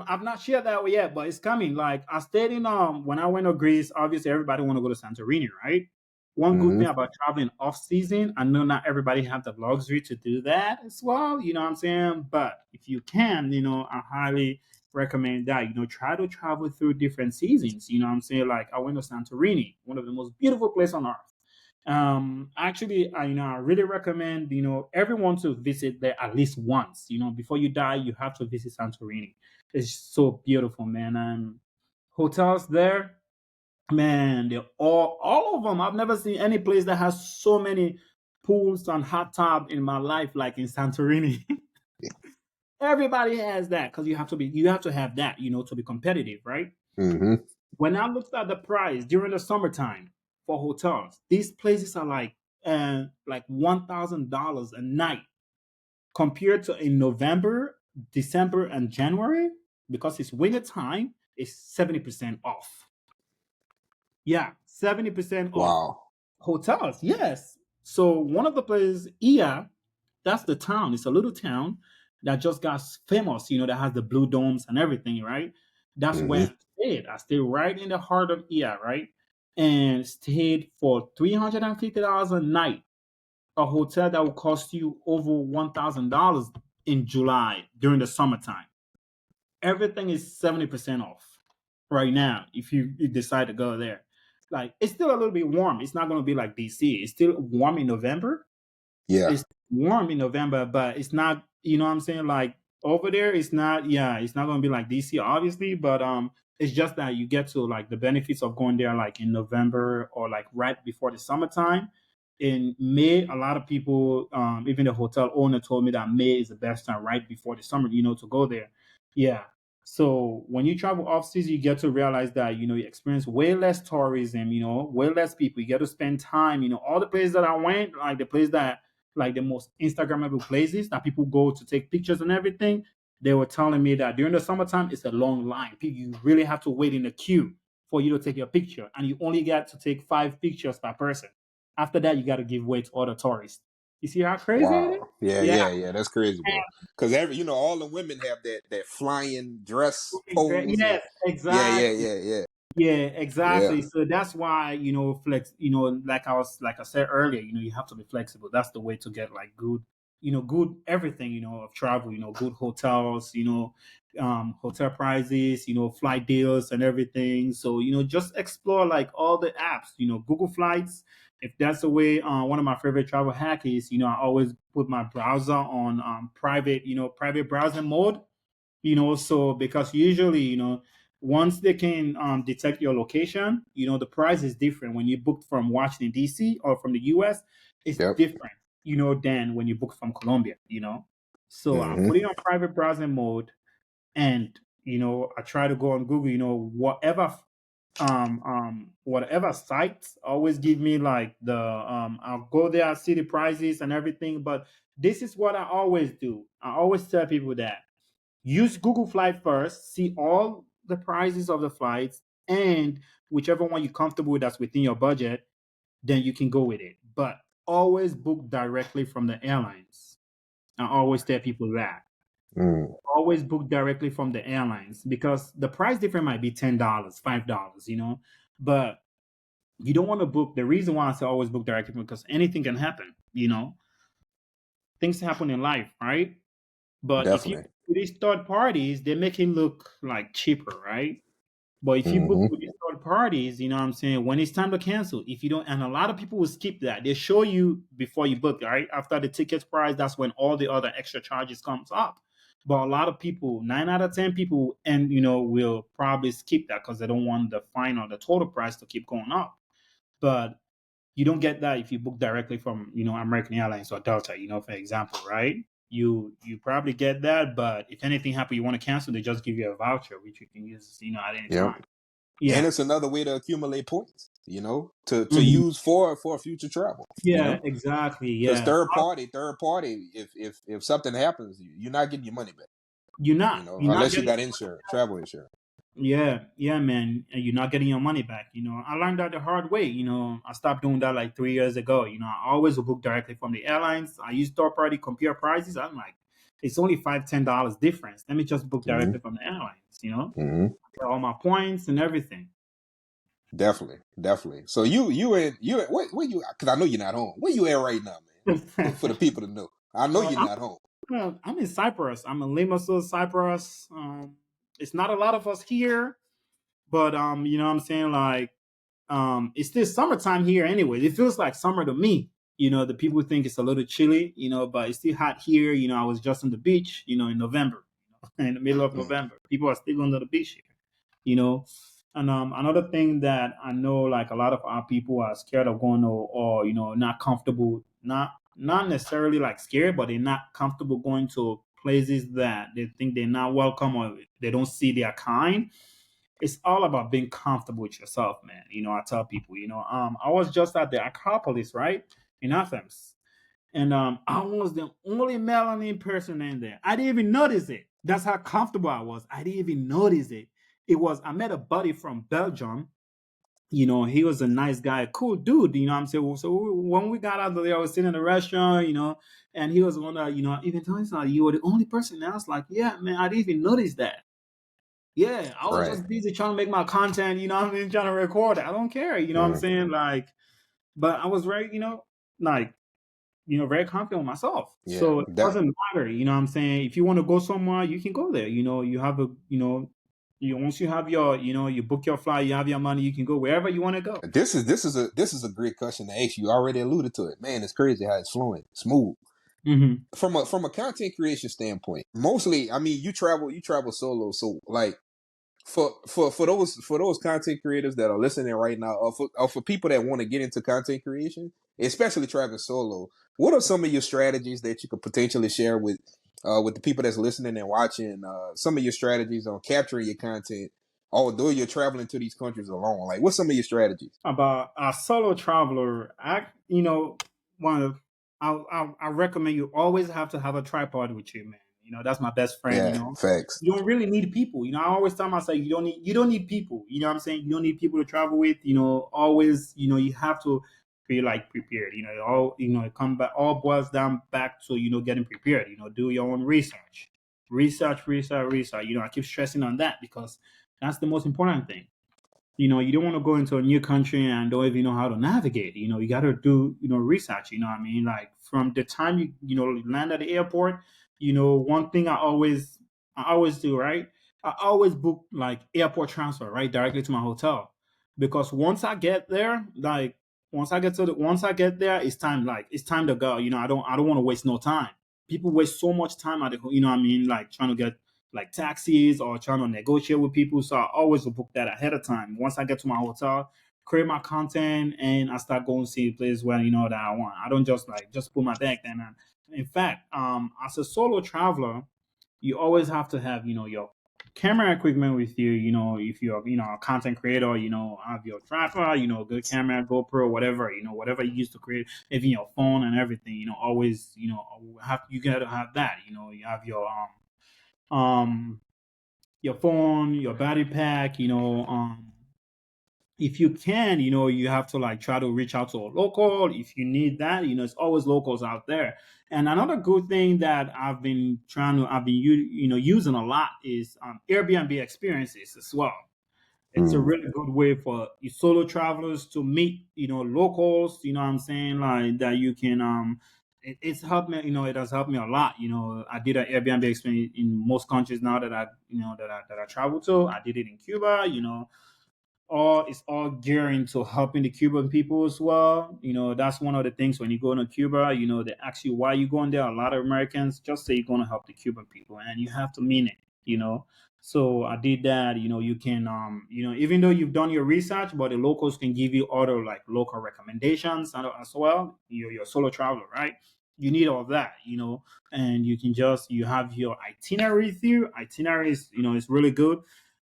I've not shared that way yet, but it's coming. Like I stayed in when I went to Greece, obviously everybody want to go to Santorini, right? One good Mm-hmm. thing about traveling off season, I know not everybody have the luxury to do that as well. You know what I'm saying? But if you can, I highly recommend that. Try to travel through different seasons. You know what I'm saying? Like I went to Santorini, one of the most beautiful places on earth. Actually, I really recommend everyone to visit there at least once. Before you die, you have to visit Santorini. It's so beautiful, man. Hotels there, man, they're all of them. I've never seen any place that has so many pools and hot tub in my life like in Santorini. Everybody has that because you have to have that, to be competitive, right? Mm-hmm. When I looked at the price during the summertime for hotels, these places are like $1,000 a night compared to in November, December, and January, because it's winter time, it's 70% off. Yeah, 70% off Wow. hotels. Yes. So one of the places, Ia, that's the town. It's a little town that just got famous, that has the blue domes and everything, right? That's where Mm-hmm. I stayed. I stayed right in the heart of Ia, right? And stayed for $350 a night. A hotel that will cost you over $1,000 in July during the summertime. Everything is 70% off right now if you decide to go there. Like it's still a little bit warm. It's not going to be like DC. It's still warm in November. Yeah. It's warm in November, but it's not, you know what I'm saying? Like over there, it's not, yeah, it's not going to be like DC, obviously, but it's just that you get to like the benefits of going there like in November or like right before the summertime. In May, a lot of people, even the hotel owner told me that May is the best time right before the summer, to go there. Yeah. So when you travel off season, you get to realize that you experience way less tourism, way less people. You get to spend time. All the places that I went, like the place that like the most Instagrammable places that people go to take pictures and everything, they were telling me that during the summertime it's a long line. You really have to wait in the queue for you to take your picture, and you only get to take 5 pictures per person. After that, you got to give way to other tourists. You see how crazy it is? Wow. Yeah, Yeah. yeah, yeah. That's crazy, bro. Because all the women have that flying dress pose, and Yes, yeah, yeah, exactly. yeah, yeah, Yeah, yeah. exactly. So that's why, flex, like I said earlier, you have to be flexible. That's the way to get like good, good everything, of travel, good hotels, hotel prices, flight deals and everything. So, just explore like all the apps, Google Flights. If that's the way, one of my favorite travel hack is, I always put my browser on private, private browsing mode, so because usually once they can detect your location, the price is different when you book from Washington DC or from the US. It's Yep. different than when you book from Colombia. So I Mm-hmm. put it on private browsing mode, and I try to go on Google, whatever sites always give me like the I'll go there, I see the prices and everything. But this is what I always do. I always tell people that use Google Flight first, see all the prices of the flights, and whichever one you're comfortable with that's within your budget, then you can go with it. But always book directly from the airlines. I always tell people that. Mm. Always book directly from the airlines because the price difference might be $10, $5, but you don't want to book. The reason why I say always book directly because anything can happen. Things happen in life, right? But if you Definitely. book with these third parties, they make it look like cheaper, right? But if you book Mm-hmm. with these third parties, you know what I'm saying, when it's time to cancel, if you don't, and a lot of people will skip that. They show you before you book, right? After the ticket price, that's when all the other extra charges comes up. But a lot of people, 9 out of 10 people, and will probably skip that because they don't want the fine or the total price to keep going up. But you don't get that if you book directly from American Airlines or Delta, for example, right? You probably get that, but if anything happens, you want to cancel, they just give you a voucher which you can use at any Yep. time. And Yeah. it's another way to accumulate points, to Mhm. use for future travel, Yeah, exactly. because Yeah. third party, if something happens, you're not getting your money back, You're not unless you getting. got insurance, travel insurance. Yeah, yeah, man. And you're not getting your money back. I learned that the hard way. I stopped doing that like 3 years ago. I always would book directly from the airlines. I use third party compare prices. I'm like, it's only $5, $10 difference. Let me just book Mm-hmm. directly from the airlines. Mm-hmm. Get all my points and everything. Definitely. So you where you? Because I know you're not home. Where you at right now, man? For the people to know, I know Well, you're not home. I'm in Cyprus. I'm in Limassol, Cyprus. It's not a lot of us here, but you know what I'm saying? Like, it's still summertime here anyway. It feels like summer to me. You know, the people think it's a little chilly, you know, but it's still hot here. You know, I was just on the beach, you know, in November, in the middle of Mm, November. People are still on the beach here, you know. And another thing that I know, like a lot of our people are scared of going, or you know, not comfortable, not necessarily like scared, but they're not comfortable going to places that they think they're not welcome or they don't see their kind. It's all about being comfortable with yourself, man. You know, I tell people, you know, I was just at the Acropolis, right, in Athens, and I was the only melanin person in there. I didn't even notice it. That's how comfortable I was. I didn't even notice it. I met a buddy from Belgium. You know, he was a nice guy, a cool dude. You know what I'm saying? So when we got out of there, I was sitting in the restaurant, you know, and he was one that, you know, even telling me, like, you were the only person. And I was like, yeah, man, I didn't even notice that. Yeah, I was right. just busy trying to make my content, you know what I mean, trying to record it. I don't care, you know what I'm Mm, saying? Like, but I was very, you know, like, you know, very confident with myself. yeah. So it doesn't matter, you know what I'm saying? If you want to go somewhere, you can go there. You know, you have a, you once you have your, you know, you book your flight, you have your money, you can go wherever you want to go. This is a great question to ask. You already alluded to it, man. It's crazy how it's flowing, smooth. Mm-hmm. From a content creation standpoint, mostly, I mean, you travel solo, so like for those content creators that are listening right now, or for people that want to get into content creation, especially traveling solo, what are some of your strategies that you could potentially share with the people that's listening and watching? Some of your strategies on capturing your content, although you're traveling to these countries alone. Like, what's some of your strategies? About a solo traveler, you know, one of I recommend you always have to have a tripod with you, man. You know, that's my best friend. You Yeah, know, facts. you don't really need people. You know, I always tell myself you don't need people. You know what I'm saying? You don't need people to travel with. You know, always, you know, you have to be like prepared. You know, it come back, all boils down back to, you know, getting prepared. You know, do your own research, research. You know, I keep stressing on that because that's the most important thing. You know, you don't want to go into a new country and don't even know how to navigate. You know, you got to do, you know, research. You know what I mean? Like from the time you land at the airport, you know, one thing I always do, right? I always book like airport transfer, right, directly to my hotel, because once I get there, like once I get there, it's time to go. You know, I don't want to waste no time. People waste so much time at the, you know what I mean, like trying to get like taxis or trying to negotiate with people. So I always will book that ahead of time. Once I get to my hotel, create my content, and I start going to see the place where, you know, that I want. I don't just put my deck there. And in fact, as a solo traveler, you always have to have, you know, your camera equipment with you. You know, if you're, you know, a content creator, you know, have your tripod, you know, good camera, GoPro, whatever, you know, whatever you use to create, even your phone and everything. You know, always, you know, you gotta have that. You know, you have um your phone, your battery pack, you know, if you can, you know, you have to like try to reach out to a local if you need that. You know, it's always locals out there. And another good thing that I've been you know, using a lot is Airbnb experiences as well. It's a Mm, really good way for you solo travelers to meet, you know, locals, you know what I'm saying? Like that you can it's helped me, you know, it has helped me a lot. You know, I did an Airbnb experience in most countries now that I travel to. I did it in Cuba, you know, all gearing to helping the Cuban people as well. You know, that's one of the things when you go to Cuba, you know, they ask you why you going there. A lot of Americans just say you're going to help the Cuban people, and you have to mean it. You know, so I did that. You know, you can, you know, even though you've done your research, but the locals can give you other like local recommendations as well. You're a solo traveler, right? You need all that, you know, and you have your itinerary with you. Itinerary is, you know, it's really good,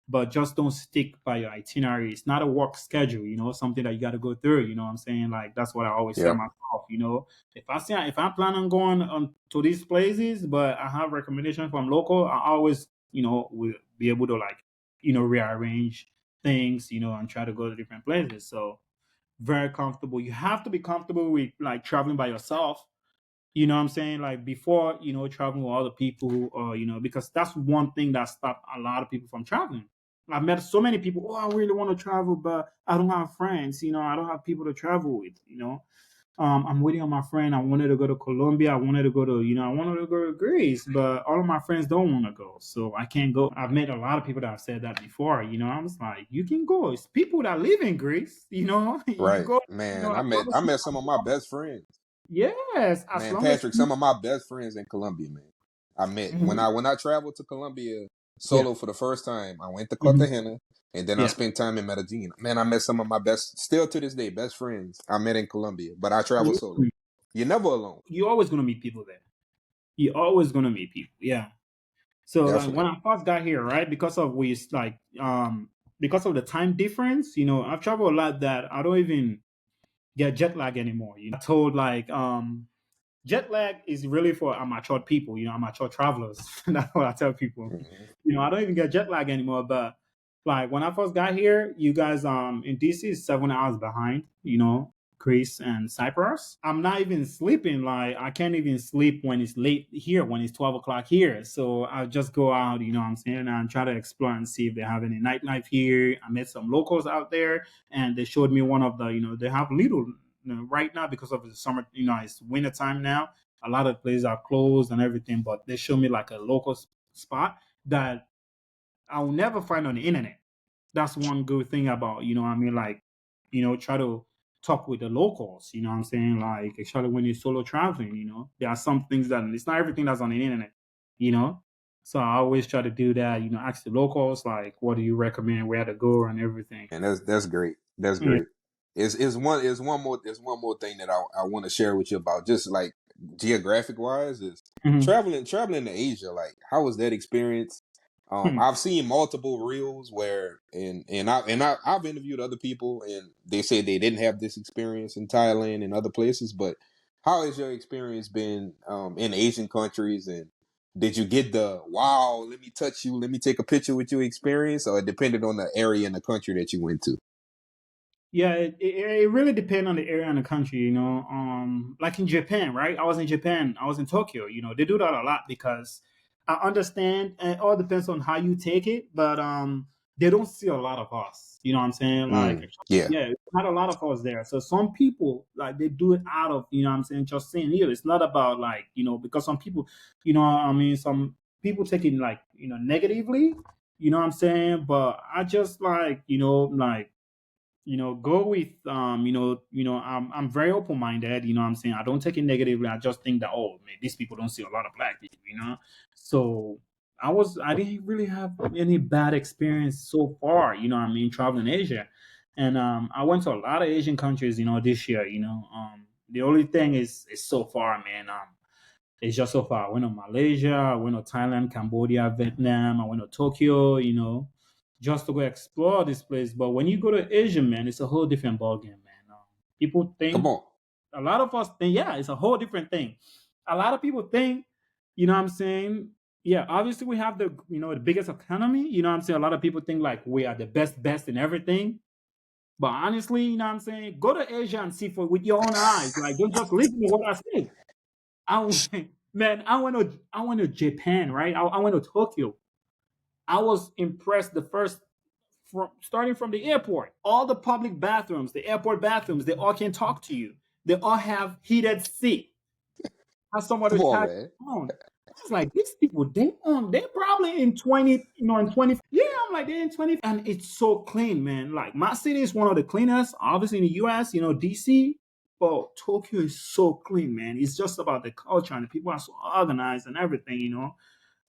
but just don't stick by your itinerary. It's not a work schedule, you know, something that you got to go through. You know what I'm saying? Like that's what I always tell yep. myself. You know, if I plan on going to these places, but I have recommendations from local, I always, you know, will be able to like, you know, rearrange things, you know, and try to go to different places. So very comfortable. You have to be comfortable with like traveling by yourself, you know what I'm saying? Like before, you know, traveling with other people, or, you know, because that's one thing that stopped a lot of people from traveling. I've met so many people. Oh, I really want to travel, but I don't have friends. I don't have people to travel with. I'm waiting on my friend. I wanted to go to Colombia. I wanted to go to, I wanted to go to Greece, but all of my friends don't want to go, so I can't go. I've met a lot of people that have said that before. I was like, you can go. It's people that live in Greece. You Right, go. man. I As met long as I you, met some of my best friends. yes, as Man, long as Patrick, you, some of my best friends in Colombia, man. I met when Mhm. I traveled to Colombia Yeah, solo for the first time. I went to hmm Cartagena and then I yeah. spent time in Medellin. Man, I met some of my best, still to this day, best friends I met in Colombia. But I travel solo. You're never alone. You're always gonna meet people there. You're always gonna meet people. Yeah. So like when Definitely. I first got here, right, because of the time difference, I've traveled a lot that I don't even get jet lag anymore. I told like jet lag is really for amateur people, amateur travelers. That's what I tell people. Mhm. I don't even get jet lag anymore. But like when I first got here, you guys in DC is 7 hours behind, Greece and Cyprus. I'm not even sleeping. Like I can't even sleep when it's late here, when it's 12 o'clock here. So I just go out, what I'm saying, and try to explore and see if they have any nightlife here. I met some locals out there and they showed me one of the, they have little right now because of the summer, it's winter time now. A lot of places are closed and everything, but they show me like a local spot that I will never find on the internet. That's one good thing about, what I mean, like, try to talk with the locals, what I'm saying? Like, especially when you're solo traveling, there are some things that it's not everything that's on the internet, you know? So I always try to do that, ask the locals, like, what do you recommend, where to go and everything. And that's great. That's Yeah. great. It's one more thing that I want to share with you about just like geographic wise is Mhm. traveling to Asia. Like how was that experience? Hmm. I've seen multiple reels where I've interviewed other people and they said they didn't have this experience in Thailand and other places. But how has your experience been in Asian countries, and did you get the wow, let me touch you, let me take a picture with you experience, or it depended on the area and the country that you went to? Yeah, it really depends on the area and the country, like in Japan, right? I was in Japan, I was in Tokyo, they do that a lot because I understand and it all depends on how you take it, but they don't see a lot of us. You know what I'm saying? Like Yeah, yeah, not a lot of us there. So some people like they do it out of, what I'm saying, just saying here. It's not about like, because some people, I mean some people take it like, negatively, what I'm saying? But I just like, like go with I'm very open minded, what I'm saying. I don't take it negatively. I just think that, oh man, these people don't see a lot of black people, so I didn't really have any bad experience so far, what I mean, traveling Asia. And I went to a lot of Asian countries, this year, the only thing is so far, man, it's just so far. I went to Malaysia, I went to Thailand, Cambodia, Vietnam, I went to Tokyo, just to go explore this place. But when you go to Asia, man, it's a whole different ballgame, man. People come think, on. a lot of us think, yeah, it's a whole different thing. A lot of people think, what I'm saying? Yeah, obviously we have the biggest economy, what I'm saying? A lot of people think like we are the best in everything. But honestly, what I'm saying? Go to Asia and see for with your own eyes. Like, don't just listen to what I say. I went, man, I went to Japan, right? I went to Tokyo. I was impressed the first from starting from the airport. All the public bathrooms, the airport bathrooms, they all can talk to you. They all have heated seat. Have somewhere to Come on, charge man. your phone. I was like, these people, they probably in 20, in 20. Yeah, I'm like, they're in 20. And it's so clean, man. Like my city is one of the cleanest, obviously in the US, DC. But Tokyo is so clean, man. It's just about the culture and the people are so organized and everything.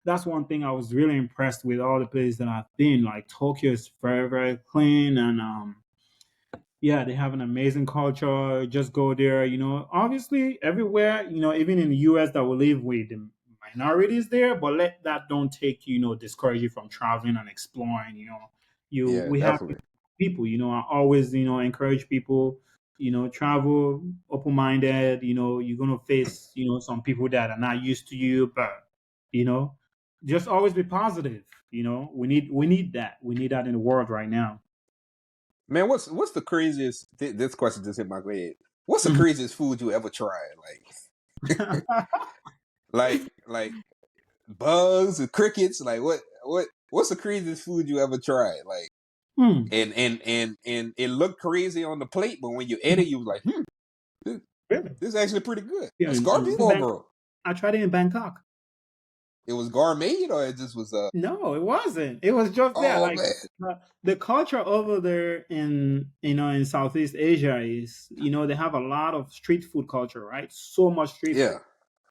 That's one thing I was really impressed with all the places that I've been. Like Tokyo is very, very clean and yeah, they have an amazing culture. Just go there, Obviously, everywhere, even in the US that we live with, the minorities there, but let that don't take you, discourage you from traveling and exploring. Yeah, We have definitely. people. I always, encourage people. Travel open minded. You're gonna face, some people that are not used to you, but you know, just always be positive. We need that. We need that in the world right now. Man, what's the craziest? This question just hit my head. What's the Mhm. craziest food you ever tried? Like bugs or crickets? Like what? What? what's the craziest food you ever tried? Like, Hmm. and it looked crazy on the plate, but when you ate it, you was like, this, Really? this is actually pretty good. Yeah, A scorpion or a girl? I tried it in Bangkok. It was gourmet or it just was No, it wasn't. It was just there. oh Like man. the culture over there in in Southeast Asia is they have a lot of street food culture, right? So much street food. Yeah.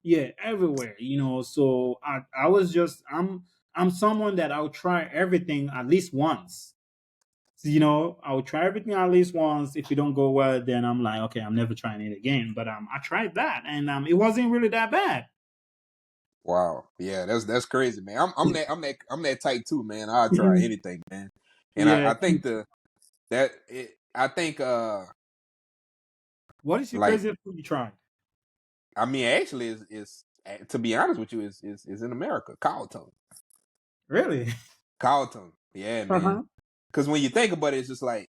Yeah, everywhere. So I was just I'm someone that I'll try everything at least once. I'll try everything at least once. If it don't go well, then I'm like, okay, I'm never trying it again. But I tried that, and it wasn't really that bad. Wow. Yeah, that's crazy, man. I'm that type too, man. I'll try Mhm. anything, man. And Yeah. I think I think What is your like craziest food you tried? I mean actually is to be honest with you is in America. Cow tongue. Really? Cow tongue. Yeah, man. Uh-huh. Cause when you think about it, it's just like,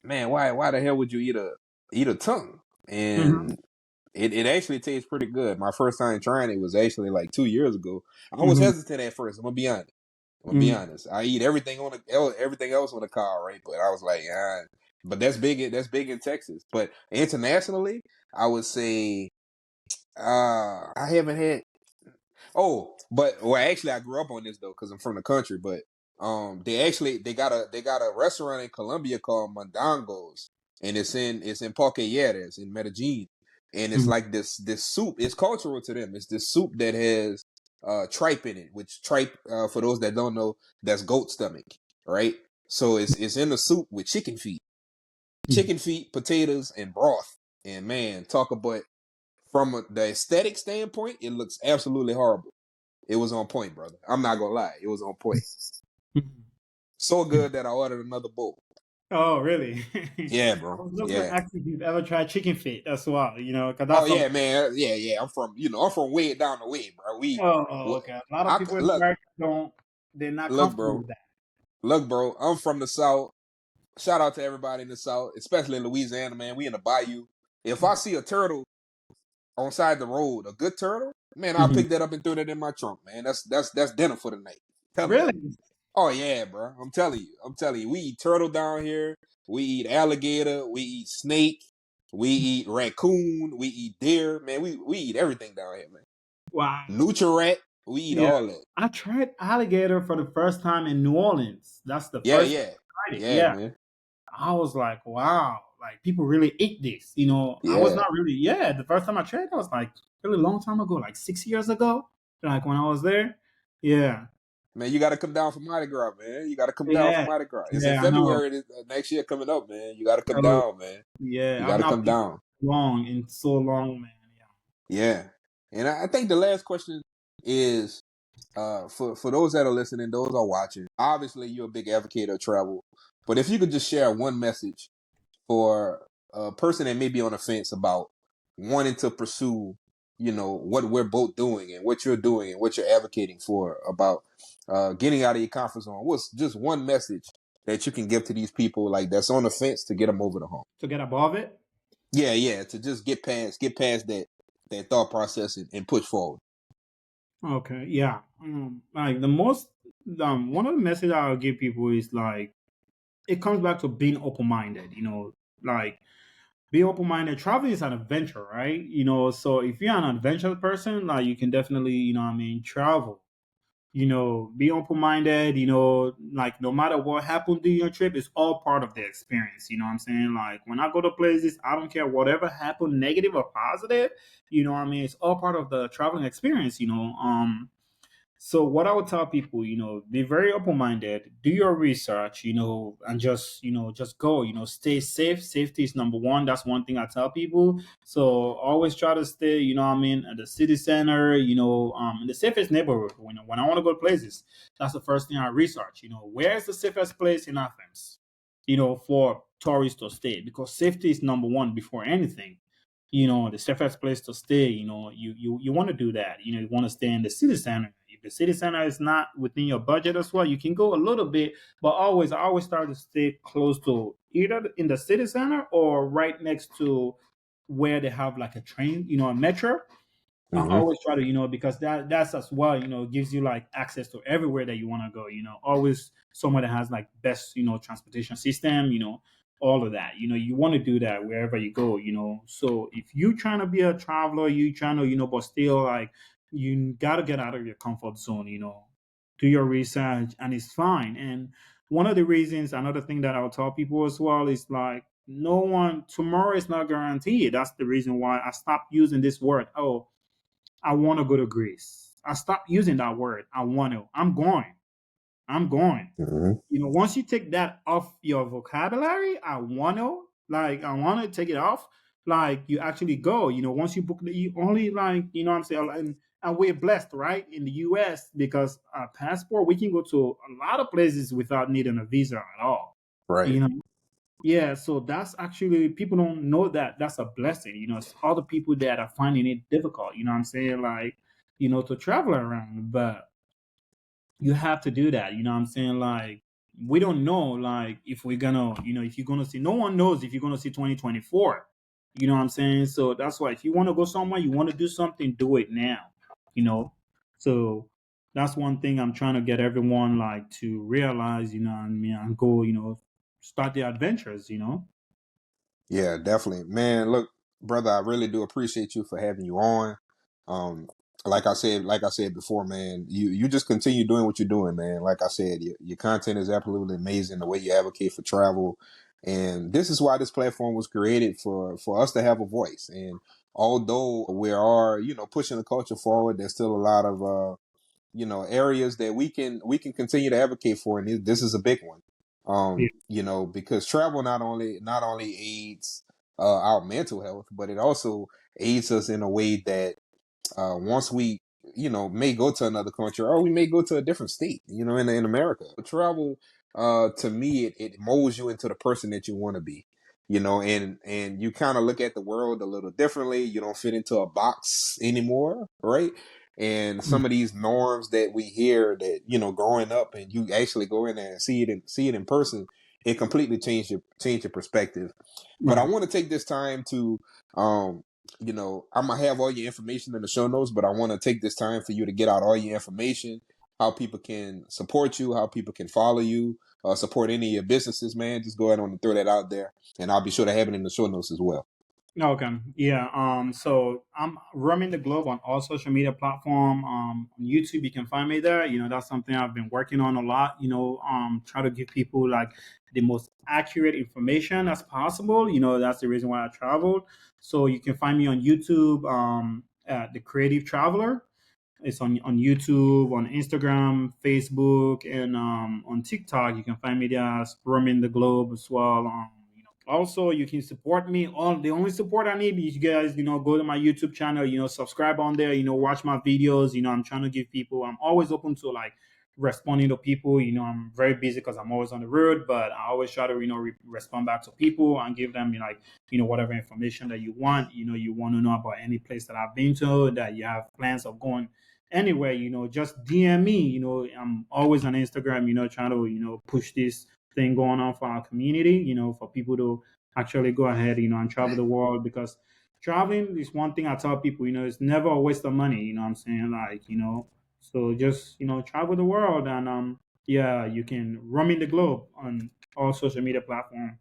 man, why the hell would you eat a tongue? Mhm. And it actually tastes pretty good. My first time trying it was actually like 2 years ago. I was Mhm. hesitant at first. I'm gonna be honest. Mhm. I eat everything else on the car, right? But I was like, but that's big in Texas. But internationally, I would say I haven't had. Oh, but well, actually, I grew up on this though because I'm from the country. But they got a restaurant in Colombia called Mondongos, and it's in Parque Lleras in Medellin, and it's Mhm. like this soup. It's cultural to them. It's this soup that has tripe in it, which tripe for those that don't know, that's goat stomach, right? So it's in the soup with Mhm. chicken feet, potatoes, and broth. And man, talk about from the aesthetic standpoint, it looks absolutely horrible. It was on point, brother. I'm not gonna lie, it was on point. Mhm. So good that I ordered another bowl. Oh, really? Yeah, I bro. was just gonna Yeah. ask if you've ever tried chicken feet as well, because Oh that's yeah, something. man. Yeah, yeah. I'm from way down the way, bro. Oh, What? okay. A lot of people in Look, America they're not look, comfortable bro. with that. Look, bro. I'm from the South. Shout out to everybody in the South, especially in Louisiana, man. We in the bayou. If I see a turtle on side the road, a good turtle, man, I'll Mhm. pick that up and throw that in my trunk, man. That's dinner for the night. Telling you. Really? Oh yeah, bro. I'm telling you. I'm telling you. We eat turtle down here. We eat alligator. We eat snake. We eat raccoon. We eat deer. Man, we eat everything down here, man. Wow. Nutria. We eat Yeah. all that. I tried alligator for the first time in New Orleans. That's the Yeah, first time yeah. I tried it. Yeah, Yeah. man. I was like, wow, like people really ate this. I was Yeah. not really, yeah. The first time I tried, that was like really long time ago, like 6 years ago, like when I was there. Yeah, Man, you gotta come down for Mardi Gras, man. You gotta come down for yeah, Mardi Gras. It's in yeah. I know. February next year coming up, man. You gotta come So down, man. yeah, You I've gotta not come been down. long in so long, man. Yeah. And I think the last question is for those that are listening, those are watching. Obviously, you're a big advocate of travel, but if you could just share one message for a person that may be on the fence about wanting to pursue, what we're both doing and what you're doing and what you're advocating for about getting out of your comfort zone, what's just one message that you can give to these people like that's on the fence to get them over the hump? To get above it. Yeah, yeah, to just get past that thought process and push forward. Okay, yeah. Like one of the messages I'll give people is like it comes back to being open minded. Like be open minded. Traveling is an adventure, right? So if you're an adventurous person, like you can definitely, travel. Be open minded. Like no matter what happened during your trip, it's all part of the experience. You know what I'm saying? Like when I go to places, I don't care whatever happened, negative or positive. It's all part of the traveling experience. So what I would tell people, be very open-minded, do your research, and just go, stay safe. Safety is number one. That's one thing I tell people. So always try to stay, at the city center, in the safest neighborhood. When I want to go to places, that's the first thing I research. Where's the safest place in Athens, for tourists to stay? Because safety is number one before anything. The safest place to stay, you want to do that. You want to stay in the city center. If the city center is not within your budget as well, you can go a little bit, but I always try to stay close to either in the city center or right next to where they have like a train, a metro. I Mm-hmm. always try to, because that's as well, gives you like access to everywhere that you want to go. Always somewhere that has like best, transportation system, all of that. You want to do that wherever you go. So if you trying to be a traveler, you trying to, but still like you gotta get out of your comfort zone, do your research and it's fine. And one of the reasons, another thing that I'll tell people as well is like no one tomorrow is not guaranteed. That's the reason why I stopped using this word. Oh, I want to go to Greece. I stopped using that word. I want to. I'm going. I'm going. Mm-hmm. Once you take that off your vocabulary, I want to take it off. Like you actually go. Once you book, you only what I'm saying. And we're blessed, right, in the U.S. because our passport, we can go to a lot of places without needing a visa at all. Right. You know, yeah, so that's actually people don't know that that's a blessing. It's other people that are finding it difficult. You know what I'm saying? Like, to travel around, but you have to do that. You know what I'm saying? Like, we don't know, like, if we're gonna, if you're gonna see, no one knows if you're gonna see 2024. You know what I'm saying? So that's why if you want to go somewhere, you want to do something, do it now. You know, so that's one thing I'm trying to get everyone like to realize. You know what I mean? And go, start their adventures. Yeah, definitely, man. Look, brother, I really do appreciate you for having you on. Um, like I said before, man, you just continue doing what you're doing, man. Like I said, your content is absolutely amazing. The way you advocate for travel, and this is why this platform was created for us to have a voice. And although we are, pushing the culture forward, there's still a lot of areas that we can continue to advocate for, and this is a big one. Because travel not only aids our mental health, but it also aids us in a way that once we may go to another country, or we may go to a different state, in America. Travel, to me, it molds you into the person that you want to be. And you kind of look at the world a little differently. You don't fit into a box anymore, right? And some of these norms that we hear that growing up, and you actually go in there and see it in person, it completely changed your perspective. But I Right. want to take this time to I'm gonna have all your information in the show notes, but I want to take this time for you to get out all your information, how people can support you, how people can follow you, support any of your businesses, man. Just go ahead and throw that out there, and I'll be sure to have it in the show notes as well. Okay. Yeah. So I'm roaming the globe on all social media platform. On YouTube, you can find me there. That's something I've been working on a lot. Try to give people like the most accurate information as possible. That's the reason why I traveled. So you can find me on YouTube, the Creative Traveler. It's on YouTube, on Instagram, Facebook, and on TikTok. You can find me there as roaming the globe as well. Also, you can support me. All the only support I need is you guys, go to my YouTube channel, subscribe on there, watch my videos. I'm trying to give people. I'm always open to like responding to people. I'm very busy because I'm always on the road, but I always try to, respond back to people and give them, like, whatever information that you want. You want to know about any place that I've been to, that you have plans of going anywhere. Just DM me. I'm always on Instagram. Trying to, push this thing going on for our community, for people to actually go ahead, and travel the world because traveling is one thing I tell people, it's never a waste of money, what I'm saying? Like, so just, travel the world and yeah, you can roaming the globe on all social media platforms.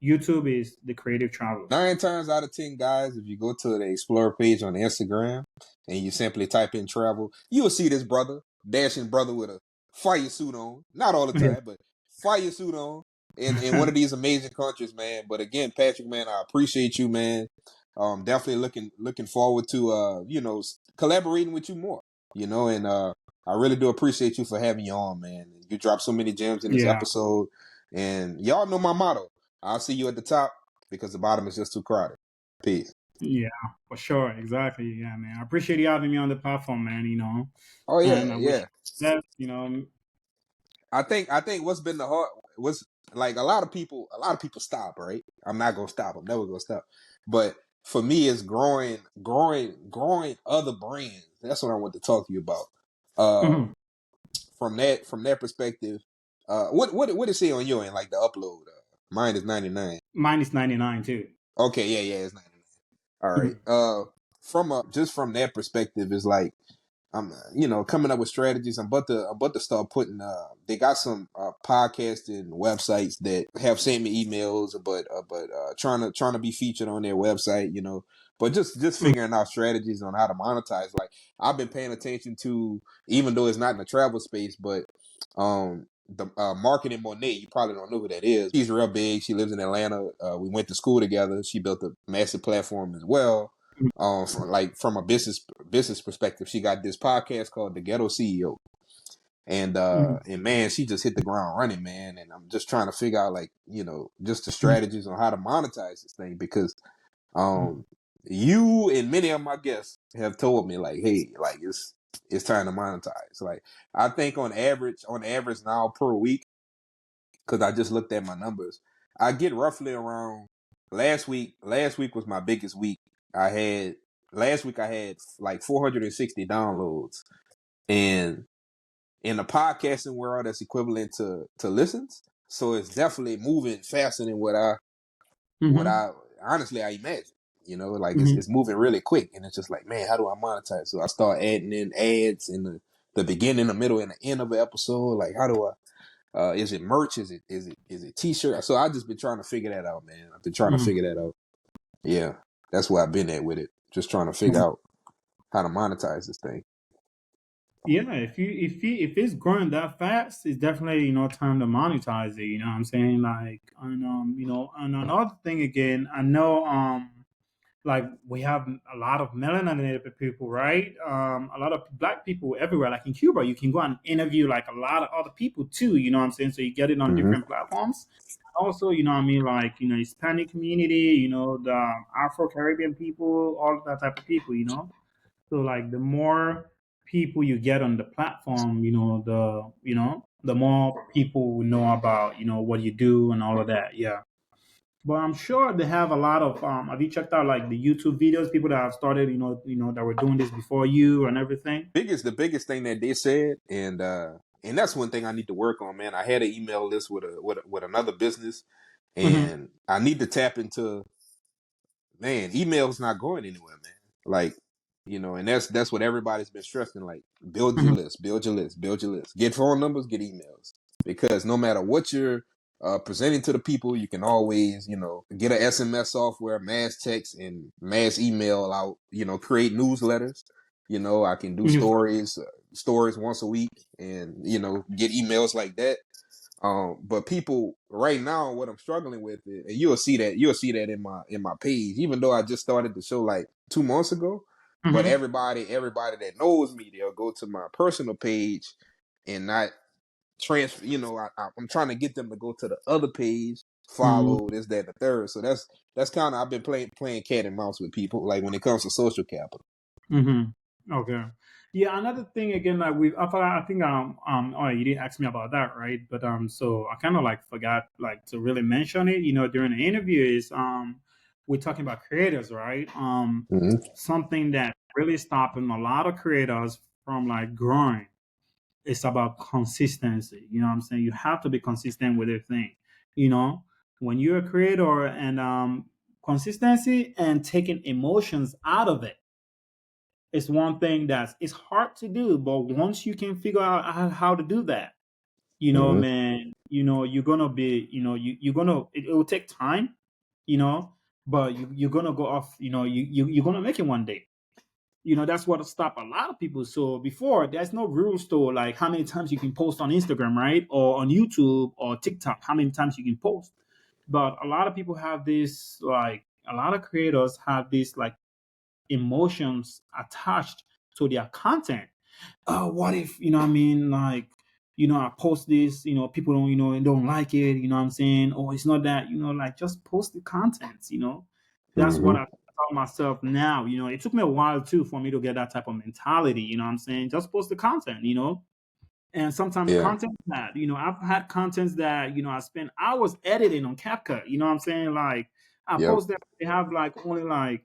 YouTube is the Creative Traveler. 9 times out of 10, guys, if you go to the Explorer page on Instagram and you simply type in travel, you will see this brother, dashing brother with a fire suit on. Not all the time, but fire suit on in one of these amazing countries, man. But again, Patrick, man, I appreciate you, man. Definitely looking forward to collaborating with you more. And I really do appreciate you for having you on, man. You dropped so many gems in this Yeah, episode, and y'all know my motto. I'll see you at the top because the bottom is just too crowded. Peace. yeah, for sure, exactly. Yeah, man, I appreciate you having me on the platform, man. Oh And yeah, I wish yeah. you the best. I think what's been the hard was like a lot of people stop, right? I'm not gonna stop. I'm never gonna stop. But for me, it's growing other brands. That's what I want to talk to you about. Uh, Mhm. from that perspective, what is it on your end? Like the upload? Mine is 99. Mine is 99 too. Okay, yeah, it's 99. All right. Mhm. from that perspective is like I'm coming up with strategies. I'm about to start putting. They got some podcasting websites that have sent me emails, but trying to be featured on their website. But just figuring out strategies on how to monetize. Like I've been paying attention to, even though it's not in the travel space, but the marketing Monet. You probably don't know who that is. She's real big. She lives in Atlanta. We went to school together. She built a massive platform as well. From a business perspective, she got this podcast called The Ghetto CEO, and man, she just hit the ground running, man. And I'm just trying to figure out just the strategies on how to monetize this thing, because you and many of my guests have told me like, hey, like it's time to monetize. Like I think on average now per week, because I just looked at my numbers, I get roughly around last week was my biggest week. Last week I had like 460 downloads, and in the podcasting world that's equivalent to listens. So it's definitely moving faster than what I honestly I imagine. Like it's moving really quick, and it's just like, man, how do I monetize? So I start adding in ads in the beginning, the middle, and the end of the episode. Like, how do I? Is it merch? Is it t-shirt? So I just been trying to figure that out, man. I've been trying to figure that out. Yeah, that's where I've been at with it. Just trying to figure out how to monetize this thing. Yeah, if it's growing that fast, it's definitely time to monetize it. You know what I'm saying? Like, and and another thing again, I know like we have a lot of melanated people, right? A lot of black people everywhere. Like in Cuba, you can go and interview like a lot of other people too. You know what I'm saying? So you get it on different platforms. Also, you know what I mean, like Hispanic community, the Afro Caribbean people, all that type of people. So like the more people you get on the platform, the more people will know about what you do and all of that. Yeah. But I'm sure they have a lot of. Have you checked out like the YouTube videos? People that have started, that were doing this before you and everything. The biggest thing that they said, and that's one thing I need to work on, man. I had an email list with another business, Mm-hmm. and I need to tap into, man, email's not going anywhere, man. Like, and that's what everybody's been stressing. Like, build your Mm-hmm. list, build your list, build your list. Get phone numbers, get emails, because no matter what you're presenting to the people, you can always, get an SMS software, mass text, and mass email out. Create newsletters. I can do Mm-hmm. stories once a week, and get emails like that. But people right now, what I'm struggling with, and you'll see that in my page, even though I just started the show like 2 months ago. But Mm-hmm. everybody that knows me, they'll go to my personal page and not transfer. I'm trying to get them to go to the other page, follow this, that, and the third. So that's kind of, I've been playing cat and mouse with people, like when it comes to social capital. Mm-hmm. Okay. Yeah, another thing again, like I think oh, you didn't ask me about that, right? But so I kind of like forgot like to really mention it, during the interview is we're talking about creators, right? Mm-hmm. Something that really stopping a lot of creators from like growing. It's about consistency. You know what I'm saying? You have to be consistent with everything. You know, when you're a creator and consistency and taking emotions out of it, it's one thing it's hard to do, but once you can figure out how to do that, Mm-hmm. man, you're gonna be, you're gonna, it will take time, you know, but you're gonna go off, you're gonna make it one day. That's what stop a lot of people. So before, there's no rules to like how many times you can post on Instagram, right? Or on YouTube or TikTok, how many times you can post. But a lot of people have this, like, a lot of creators have this, like, emotions attached to their content. Oh, what if, what I mean, like, I post this, people don't, don't like it, you know what I'm saying? Or it's not that, like, just post the content. That's what Mm-hmm. I tell myself now. It took me a while too for me to get that type of mentality, you know what I'm saying? Just post the content. And sometimes the Yeah. content that, I've had contents that, I spend hours editing on CapCut, you know what I'm saying? Like, I Yep. post that they have like only like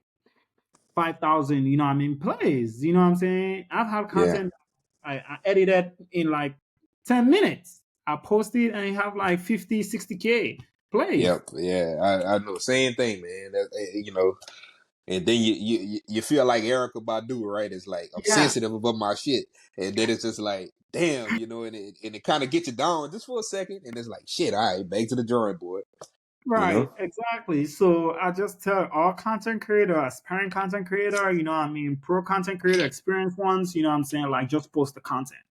5,000, plays. You know what I'm saying? I've had Yeah. content I edited in like 10 minutes. I posted and I have like 50, 60K plays. Yep. Yeah. I know. Same thing, man. That, And then you feel like Erica Badu, right? It's like I'm Yeah. sensitive about my shit, and then it's just like, damn, and it kind of gets you down just for a second, and it's like, shit, all right, back to the drawing board, you Right, know? exactly. So I just tell all content creator, aspiring content creator, pro content creator, experienced ones, I'm saying, like, just post the content.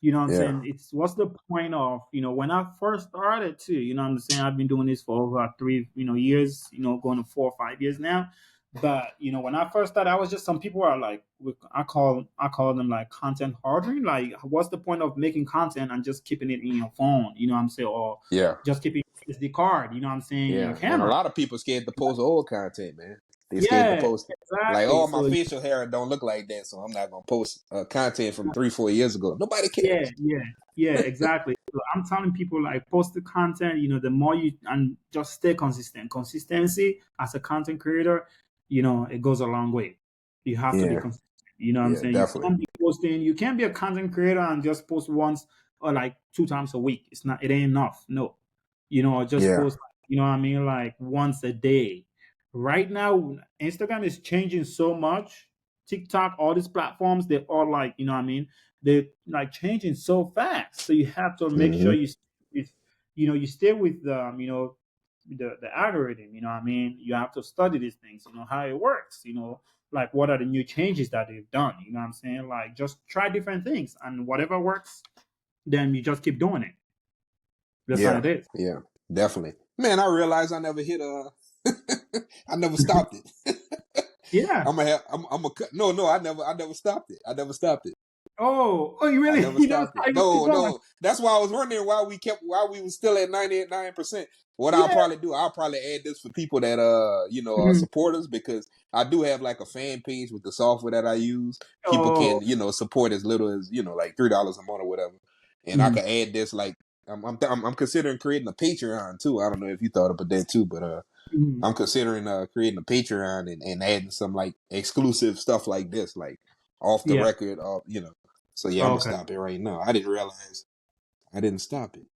You know what I'm Yeah, saying? It's what's the point of, when I first started too, you know what I'm saying? I've been doing this for over 3, years, going to 4 or 5 years now. But when I first started, I was just some people are like I call them like content hoarding. Like, what's the point of making content and just keeping it in your phone? You know what I'm saying? Or yeah, just keeping SD card, you know what I'm saying, in your yeah. And a camera. lot of people scared to post old content, man. They scared to Yeah, post it. Like, exactly. oh, my So facial hair don't look like that, so I'm not gonna post content from 3, 4 years ago. Nobody yeah, cares. yeah, exactly. So I'm telling people, like, post the content, the more you and just stay consistent. Consistency as a content creator, it goes a long way. You have to be Yeah, consistent. You know what I'm yeah, saying? definitely. You can't be a content creator and just post once or like 2 times a week. It ain't enough. No. Or just Yeah, post, you know what I mean, like once a day. Right now, Instagram is changing so much. TikTok, all these platforms, they're all like, you know what I mean? They're like changing so fast. So you have to make sure hmm you stay with the algorithm. You know what I mean? You have to study these things. How it works. Like, what are the new changes that they've done? You know what I'm saying? Like, just try different things, and whatever works, then you just keep doing it. That's how yeah, it is. yeah, definitely. Man, I realized I never hit I never stopped it. Yeah. I'm a no, no, I never stopped it. I never stopped it. Oh, you I really? never You never stopped saw it. it keep No, going? no. That's why I was wondering why we was still at 99%. What I'll Yeah. probably do, I'll probably add this for people that are Mhm. supporters, because I do have like a fan page with the software that I use. People Oh. can, support as little as, like $3 a month or whatever. And I Mhm. can add this, like, I'm considering creating a Patreon too. I don't know if you thought about that too, but Mhm. I'm considering creating a Patreon and adding some like exclusive stuff like this, like off the Yeah. record, So yeah, I'm gonna Okay. stop it right now. I didn't realize I didn't stop it.